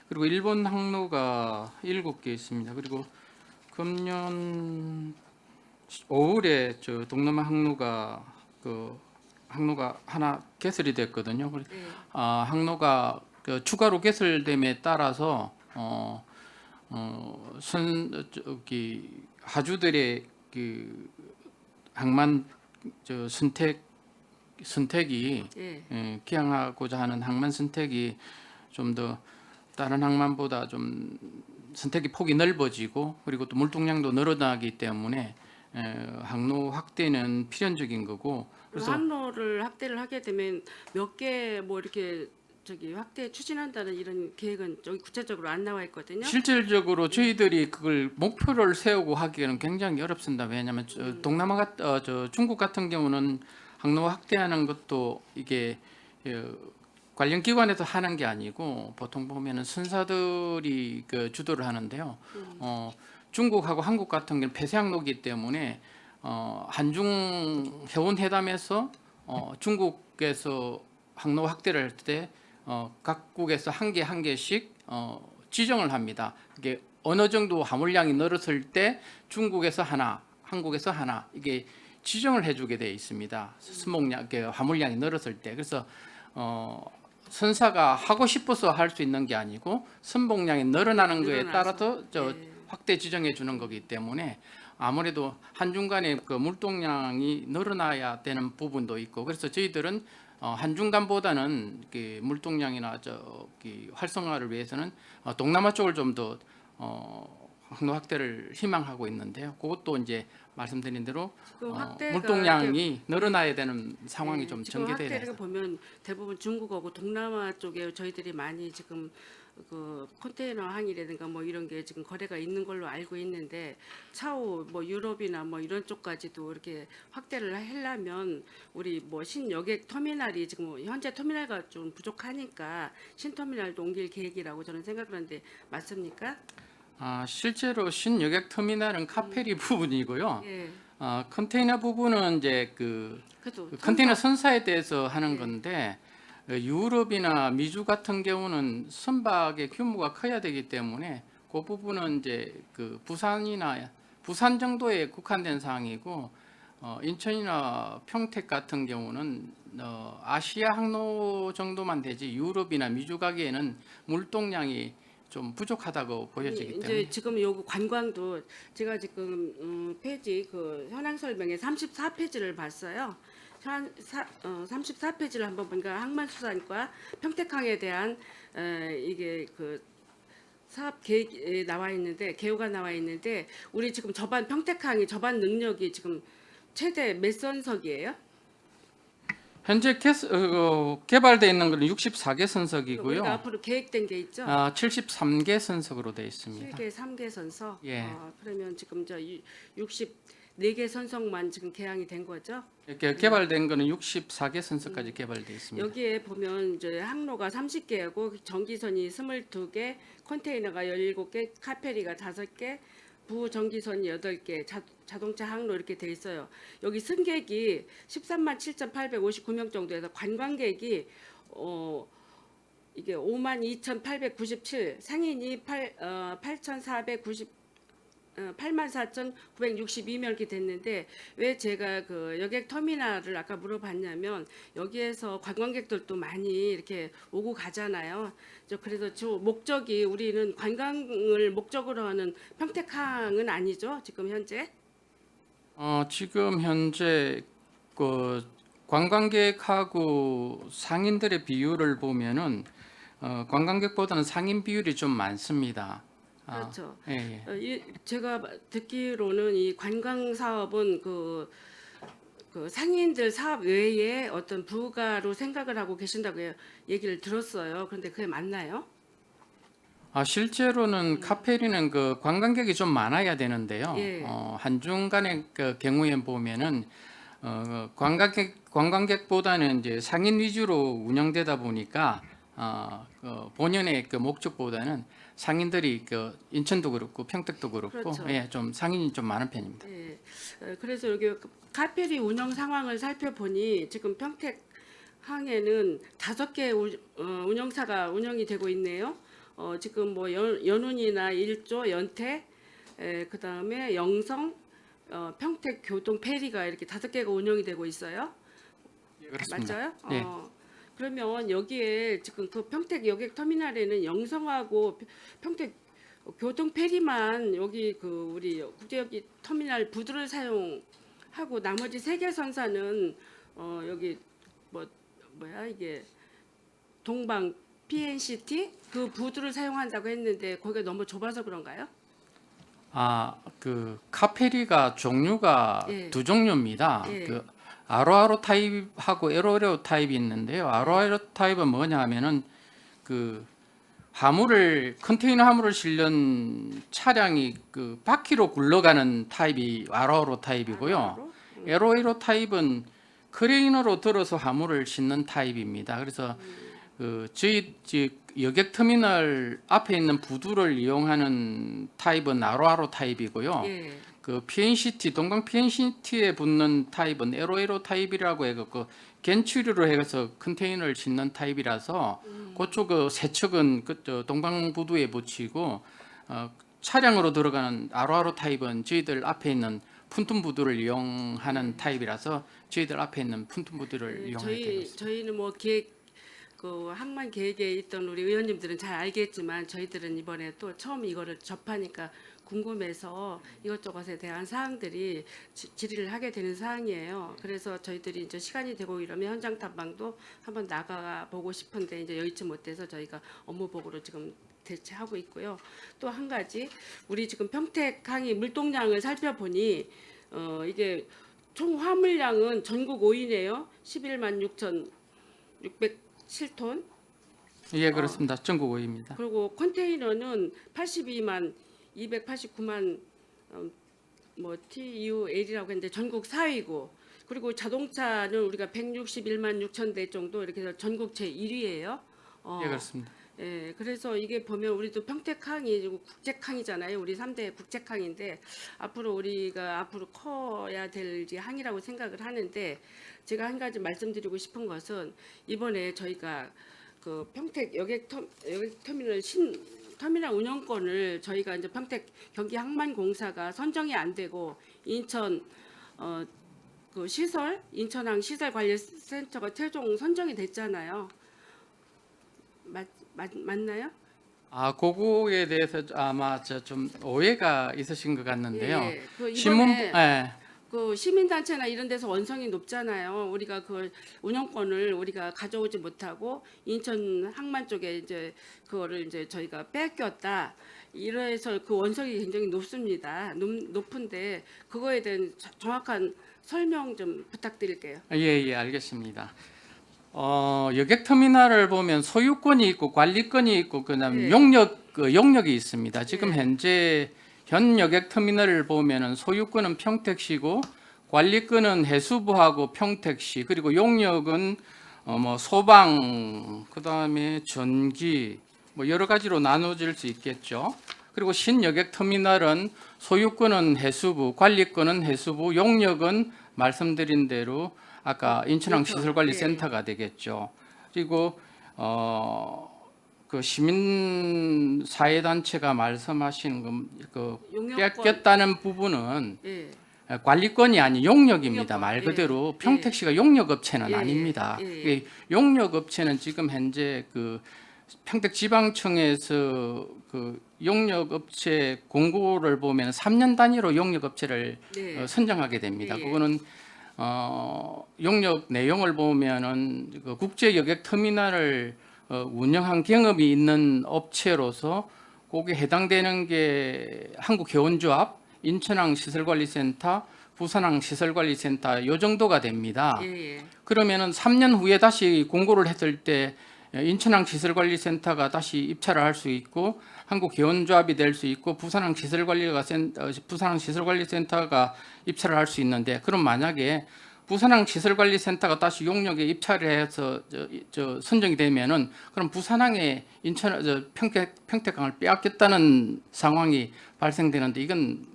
그리고 일본 항로가 7개 있습니다. 그리고 금년 5월에 저 동남아 항로가 항로가 하나 개설이 됐거든요. 네. 항로가 추가로 개설됨에 따라서 하주들의 그 항만 선택이 예. 기항하고자 하는 항만 선택이 좀 더 다른 항만보다 좀 선택의 폭이 넓어지고 그리고 또 물동량도 늘어나기 때문에 항로 확대는 필연적인 거고 그래서 항로를 확대를 하게 되면 몇 개 뭐 이렇게 확대 추진한다는 이런 계획은 여기 구체적으로 안 나와 있거든요. 실질적으로 저희들이 그걸 목표를 세우고 하기에는 굉장히 어렵습니다. 왜냐하면 중국 같은 경우는 항로 확대하는 것도 이게 관련 기관에서 하는 게 아니고 보통 보면은 선사들이 주도를 하는데요. 중국하고 한국 같은 경우는 폐쇄 항로이기 때문에 한중 회원 회담에서 중국에서 항로 확대를 할 때 각국에서 한 개씩 지정을 합니다. 이게 어느 정도 화물량이 늘었을 때 중국에서 하나, 한국에서 하나 이게 지정을 해주게 돼 있습니다. 수목량, 화물량이 늘었을 때 그래서 선사가 하고 싶어서 할 수 있는 게 아니고 선봉량이 늘어나는 거에 따라서 확대 지정해 주는 거기 때문에 아무래도 한중 간의 그 물동량이 늘어나야 되는 부분도 있고 그래서 저희들은 한중 간보다는 그 물동량이나 활성화를 위해서는 동남아 쪽을 좀 더 항로 확대를 희망하고 있는데요. 그것도 이제 말씀드린 대로 물동량이 늘어나야 되는 상황이 좀 전개돼야 돼요. 확대를 보면 대부분 중국하고 동남아 쪽에 저희들이 많이 지금 그 컨테이너 항이라든가 뭐 이런 게 지금 거래가 있는 걸로 알고 있는데 차후 뭐 유럽이나 뭐 이런 쪽까지도 이렇게 확대를 하려면 우리 뭐 신여객 터미널이 지금 현재 터미널가 좀 부족하니까 신터미널도 옮길 계획이라고 저는 생각하는데 맞습니까? 실제로 신여객 터미널은 카페리 부분이고요. 예. 컨테이너 부분은 이제 그래도 컨테이너 선사에 대해서 하는 건데 유럽이나 미주 같은 경우는 선박의 규모가 커야 되기 때문에 그 부분은 이제 부산 정도에 국한된 사항이고 인천이나 평택 같은 경우는 아시아 항로 정도만 되지 유럽이나 미주 가기에는 물동량이 좀 부족하다고 보여지기 때문에 이제 지금 요거 관광도 제가 지금 페이지 그 현황 설명에 34페이지를 봤어요. 34페이지를 한번 보니까 항만수산과 평택항에 대한 이게 그 사업 계획이 나와 있는데 개요가 나와 있는데 우리 지금 저반 평택항이 저반 능력이 지금 최대 몇 선석이에요? 현재 개발되어 있는 것은 64개 선석이고요. 우리가 앞으로 계획된 게 있죠? 73개 선석으로 되어 있습니다. 7개, 3개 선석. 예. 그러면 지금 64개 선석만 지금 개항이 된 거죠? 이렇게 개발된 거는 64개 선석까지 개발되어 있습니다. 여기에 보면 이제 항로가 30개고 전기선이 22개, 컨테이너가 17개, 카페리가 5개, 부정기선이 8개, 자동차 항로 이렇게 돼 있어요. 여기 승객이 13만 7,859명 정도에서 관광객이 이게 52,897, 상인이 84,962명 이렇게 됐는데 왜 제가 그 여객 터미널을 아까 물어봤냐면 여기에서 관광객들도 많이 이렇게 오고 가잖아요. 그래서 저 목적이 우리는 관광을 목적으로 하는 평택항은 아니죠. 지금 현재. 지금 현재 그 관광객하고 상인들의 비율을 보면은 관광객보다는 상인 비율이 좀 많습니다. 그렇죠. 예, 예. 제가 듣기로는 이 관광 사업은 그 상인들 사업 외에 어떤 부가로 생각을 하고 계신다고 얘기를 들었어요. 그런데 그게 맞나요? 실제로는 카페리는 그 관광객이 좀 많아야 되는데요. 예. 한중간의 그 경우에 보면은 관광객보다는 이제 상인 위주로 운영되다 보니까 본연의 그 목적보다는 상인들이 그 인천도 그렇고 평택도 그렇고 그렇죠. 예, 좀 상인이 좀 많은 편입니다. 예. 그래서 여기 카페리 운영 상황을 살펴보니 지금 평택항에는 5개 운영사가 운영이 되고 있네요. 지금 뭐 연운이나 일조, 연태, 그다음에 영성, 평택 교동 페리가 이렇게 5개가 운영이 되고 있어요. 예, 그렇습니다. 맞아요? 예. 그러면 여기에 지금 그 평택 여객 터미널에는 영성하고 평택 교동 페리만 여기 그 우리 국제여객 터미널 부두를 사용하고 나머지 3개 선사는 여기 뭐야 이게 동방 PNCT 그 부두를 사용한다고 했는데 거기가 너무 좁아서 그런가요? 그 카페리가 종류가 예. 2종류입니다. 예. 그 아로아로 타입하고 에로에로 타입이 있는데요. 아로아로 타입은 뭐냐 하면은 그 컨테이너 화물을 실는 차량이 그 바퀴로 굴러가는 타입이 아로아로 타입이고요. 아로아로? 에로에로 타입은 크레인으로 들어서 화물을 싣는 타입입니다. 그래서 그 저희 여객 터미널 앞에 있는 부두를 이용하는 타입은 아로아로 타입이고요. 예. 그 PNCT 동강 PNCT에 붙는 타입은 에로에로 타입이라고 해서 그 겐츄리로 해서 컨테이너를 싣는 타입이라서 그쪽 그 세척은 그 동방 부두에 붙이고 차량으로 들어가는 아로아로 타입은 저희들 앞에 있는 푼툰 부두를 이용하는 타입이라서 저희들 앞에 있는 푼툰 부두를 이용하게 되고 있습니다. 저희는 뭐 그 항만 계획에 있던 우리 의원님들은 잘 알겠지만 저희들은 이번에 또 처음 이거를 접하니까 궁금해서 이것저것에 대한 사항들이 질의를 하게 되는 사항이에요. 그래서 저희들이 이제 시간이 되고 이러면 현장 탐방도 한번 나가 보고 싶은데 이제 여의치 못해서 저희가 업무복으로 지금 대체하고 있고요. 또 한 가지 우리 지금 평택항이 물동량을 살펴보니 이게 총 화물량은 전국 5위네요. 11만 6,607톤. 예, 그렇습니다. 전국 5위입니다. 그리고 컨테이너는 82만 289만 TUL이라고 했는데 전국 4위고 그리고 자동차는 우리가 161만 6천 대 정도 이렇게 해서 전국 제1위예요. 예, 그렇습니다. 예, 그래서 이게 보면 우리도 평택항이 국제항이잖아요. 우리 3대 국제항인데 앞으로 우리가 앞으로 커야 될 항이라고 생각을 하는데 제가 한 가지 말씀드리고 싶은 것은 이번에 저희가 그 평택 여객 터미널 터미널 운영권을 저희가 이제 평택 경기항만공사가 선정이 안 되고 인천 그 시설 인천항 시설관리센터가 최종 선정이 됐잖아요. 맞나요? 그거에 대해서 아마 좀 오해가 있으신 것 같는데요. 예, 그 신문 이번에 그 시민단체나 이런 데서 원성이 높잖아요. 우리가 그 운영권을 우리가 가져오지 못하고 인천 항만 쪽에 이제 그거를 이제 저희가 뺏겼다. 이래서 그 원성이 굉장히 높습니다. 높은데 그거에 대한 정확한 설명 좀 부탁드릴게요. 예, 알겠습니다. 여객 터미널을 보면 소유권이 있고 관리권이 있고 그다음에 예. 용역이 있습니다. 지금 예. 현재 현 여객 터미널을 보면은 소유권은 평택시고 관리권은 해수부하고 평택시 그리고 용역은 뭐 소방 그다음에 전기 뭐 여러 가지로 나눠질 수 있겠죠. 그리고 신여객 터미널은 소유권은 해수부, 관리권은 해수부, 용역은 말씀드린 대로 아까 인천항 그렇죠. 시설관리센터가 되겠죠. 그리고 그 시민 사회단체가 말씀하시는 그 용역권. 뺏겼다는 부분은 예. 관리권이 아닌 용역입니다. 용역권, 말 예. 그대로 평택시가 용역업체는 예, 아닙니다. 예, 예. 이 용역업체는 지금 현재 그 평택지방청에서 그 용역업체 공고를 보면 3년 단위로 용역업체를 네. 선정하게 됩니다. 예, 예. 그거는 용역 내용을 보면은 그 국제 여객 터미널을 운영한 경험이 있는 업체로서 거기에 해당되는 게 한국해운조합, 인천항 시설관리센터, 부산항 시설관리센터 요 정도가 됩니다. 예, 예. 그러면은 3년 후에 다시 공고를 했을 때 인천항 시설관리센터가 다시 입찰을 할 수 있고 한국해운조합이 될 수 있고 부산항 시설관리센터가 입찰을 할 수 있는데, 그럼 만약에 부산항 시설관리센터가 다시 용역에 입찰을 해서 선정이 되면은 그럼 부산항에 평택항을 빼앗겼다는 상황이 발생되는데 이건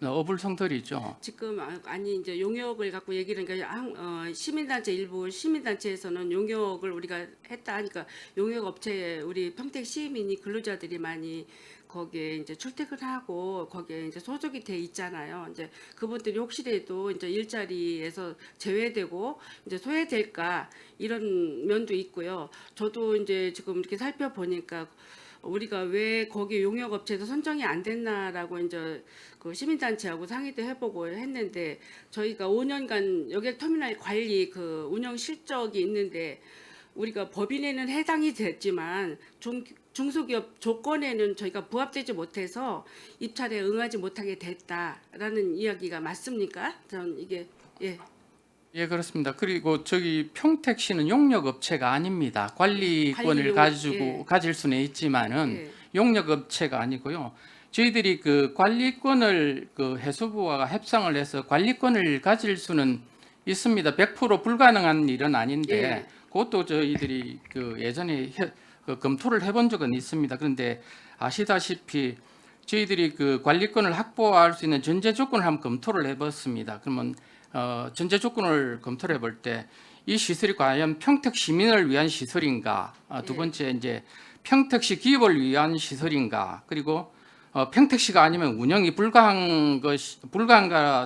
어불성설이죠. 지금 아니 이제 용역을 갖고 얘기를 하니까 시민단체 일부 시민단체에서는 용역을 우리가 했다 하니까 용역업체에 우리 평택 시민이 근로자들이 많이 거기에 이제 출퇴근하고 거기에 이제 소속이 돼 있잖아요. 이제 그분들이 혹시라도 이제 일자리에서 제외되고 이제 소외될까 이런 면도 있고요. 저도 이제 지금 이렇게 살펴보니까 우리가 왜 거기 용역업체에서 선정이 안 됐나라고 이제 그 시민단체하고 상의도 해보고 했는데, 저희가 5년간 여객터미널 관리 그 운영 실적이 있는데 우리가 법인에는 해당이 됐지만 중소기업 조건에는 저희가 부합되지 못해서 입찰에 응하지 못하게 됐다라는 이야기가 맞습니까? 전 이게 예. 예, 그렇습니다. 그리고 저기 평택시는 용역업체가 아닙니다. 관리권을 관리 가질 수는 있지만은 예. 용역업체가 아니고요. 저희들이 그 관리권을 그 해수부와 협상을 해서 관리권을 가질 수는 있습니다. 100% 불가능한 일은 아닌데 예. 그것도 저희들이 그 예전에 검토를 해본 적은 있습니다. 그런데 아시다시피 저희들이 그 관리권을 확보할 수 있는 전제 조건을 한번 검토를 해봤습니다. 그러면 전제 조건을 검토를 해볼 때 이 시설이 과연 평택 시민을 위한 시설인가, 두 번째 이제 평택시 기업을 위한 시설인가, 그리고 평택시가 아니면 운영이 불가한가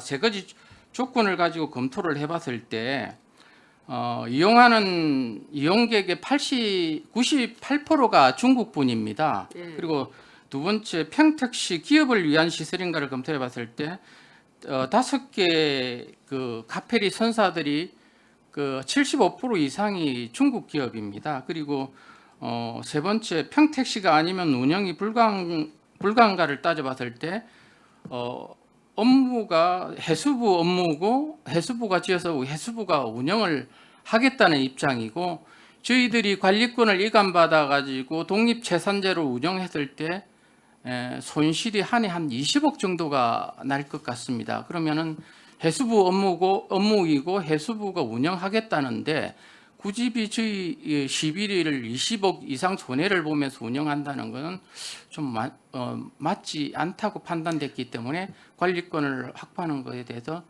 세 가지 조건을 가지고 검토를 해봤을 때 이용하는 이용객의 98%가 중국분입니다. 예. 그리고 두 번째 평택시 기업을 위한 시설인가를 검토해봤을 때 5개 그 카페리 선사들이 그 75% 이상이 중국 기업입니다. 그리고 세 번째 평택시가 아니면 운영이 불가한가를 따져봤을 때 업무가 해수부 업무고 해수부가 지어서 해수부가 운영을 하겠다는 입장이고, 저희들이 관리권을 이관받아 가지고 독립재산제로 운영했을 때 손실이 한 해 한 20억 정도가 날 것 같습니다. 그러면은 해수부 업무이고 해수부가 운영하겠다는데 굳이 저희 시비리를 20억 이상 손해를 보면서 운영한다는 것은 좀 맞지 않다고 판단됐기 때문에 관리권을 확보하는 것에 대해서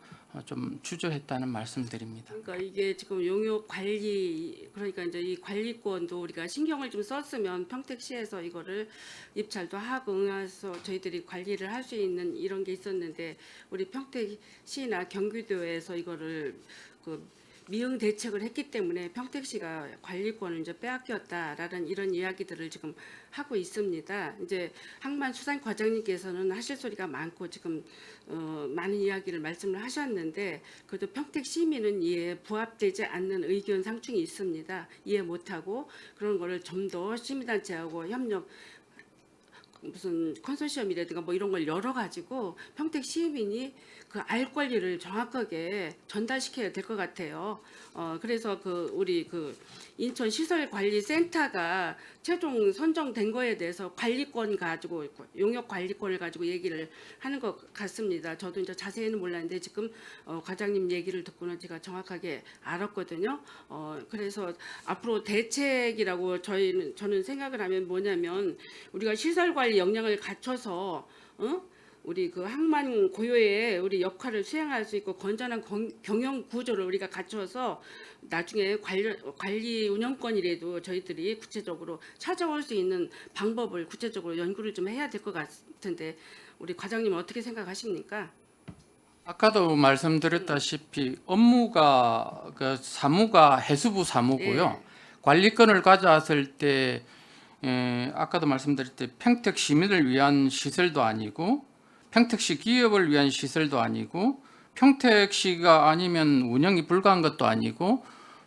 좀 주저했다는 말씀드립니다. 그러니까 이게 지금 용역 관리, 그러니까 이제 이 관리권도 우리가 신경을 좀 썼으면 평택시에서 이거를 입찰도 하고 응해서 저희들이 관리를 할 수 있는 이런 게 있었는데, 우리 평택시나 경기도에서 이거를 그 미응 대책을 했기 때문에 평택시가 관리권을 이제 빼앗겼다라는 이런 이야기들을 지금 하고 있습니다. 이제 항만 수산 과장님께서는 하실 소리가 많고 지금 많은 이야기를 말씀을 하셨는데, 그래도 평택 시민은 이에 부합되지 않는 의견 상충이 있습니다. 이해 못하고 그런 거를 좀 더 시민단체하고 협력, 무슨 컨소시엄이라든가 뭐 이런 걸 열어가지고 평택 시민이 그 알 권리를 정확하게 전달시켜야 될 것 같아요. 그래서 그 우리 그 인천 시설관리센터가 최종 선정된 거에 대해서 관리권 가지고 용역 관리권을 가지고 얘기를 하는 것 같습니다. 저도 이제 자세히는 몰랐는데 지금 과장님 얘기를 듣고는 제가 정확하게 알았거든요. 그래서 앞으로 대책이라고 저는 생각을 하면 뭐냐면, 우리가 시설관리 정말 역량을 갖춰서 우리 그 항만 고유의 우리 역할을 수행할 수 있고 건전한 경영 구조를 우리가 갖춰서 나중에 관리 운영권이라도 저희들이 구체적으로 찾아올 수 있는 방법을 구체적으로 연구를 좀 해야 될 것 같은데 우리 과장님은 어떻게 생각하십니까? 아까도 말씀드렸다시피 업무가 그 사무가 해수부 사무고요. 예. 관리권을 가져왔을 때 아까도 말씀드렸듯이 평택 시민을 위한 시설도 아니고 평택시 기업을 위한 시설도 아니고 평택시가 아니면 운영이 불가한 것도 아니고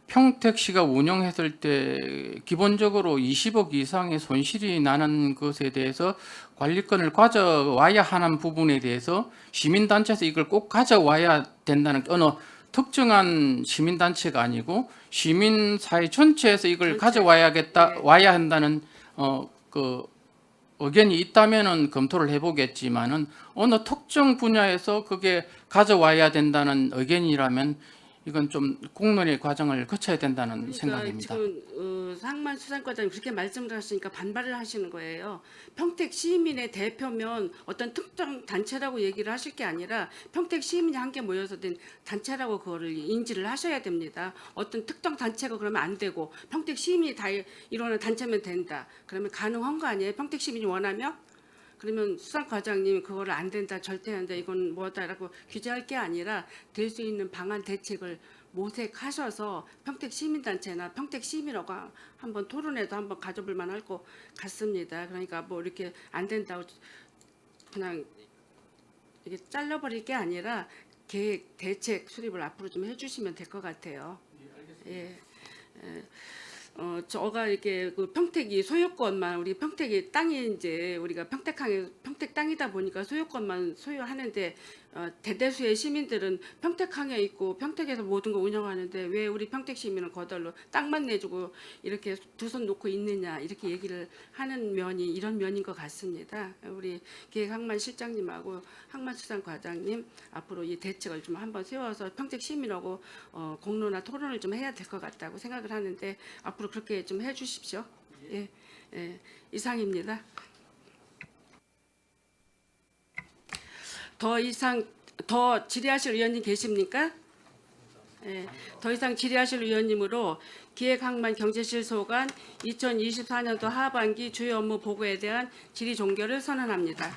평택시가 운영했을 때 기본적으로 20억 이상의 손실이 나는 것에 대해서 관리권을 가져와야 하는 부분에 대해서 시민단체에서 이걸 꼭 가져와야 된다는 어느 특정한 시민단체가 아니고 시민사회 전체에서 이걸 가져와야겠다 와야 한다는 그 의견이 있다면은 검토를 해보겠지만은 어느 특정 분야에서 그게 가져와야 된다는 의견이라면 이건 좀 공론의 과정을 거쳐야 된다는 생각입니다. 지금 상만 수산과장님 그렇게 말씀을 하시니까 반발을 하시는 거예요. 평택 시민의 대표면 어떤 특정 단체라고 얘기를 하실 게 아니라 평택 시민이 함께 모여서 된 단체라고 그거를 인지를 하셔야 됩니다. 어떤 특정 단체가 그러면 안 되고 평택 시민이 다 이루는 단체면 된다. 그러면 가능한 거 아니에요? 평택 시민이 원하면? 그러면 수산과장님 그거를 안 된다 절대 안 돼 이건 뭐다라고 규제할 게 아니라 될 수 있는 방안 대책을 모색하셔서 평택 시민단체나 평택 시민하고 한번 토론회도 한번 가져볼 만할 것 같습니다. 그러니까 뭐 이렇게 안 된다고 그냥 이게 잘라버릴 게 아니라 계획 대책 수립을 앞으로 좀 해주시면 될 것 같아요. 예. 저가 이렇게 그 평택이 소유권만 우리 평택이 땅이 이제 우리가 평택 땅이다 보니까 소유권만 소유하는데 대다수의 시민들은 평택항에 있고 평택에서 모든 걸 운영하는데 왜 우리 평택 시민은 거덜로 땅만 내주고 이렇게 두 손 놓고 있느냐 이렇게 얘기를 하는 면이 이런 면인 것 같습니다. 우리 기획항만 실장님하고 항만수산과장님 앞으로 이 대책을 좀 한번 세워서 평택 시민하고 공론화 토론을 좀 해야 될 것 같다고 생각을 하는데 앞으로 그렇게 좀 해주십시오. 예, 예, 이상입니다. 더 질의하실 의원님 계십니까? 예, 더 이상 질의하실 의원님으로 기획항만 경제실소관 2024년도 하반기 주요 업무 보고에 대한 질의 종결을 선언합니다.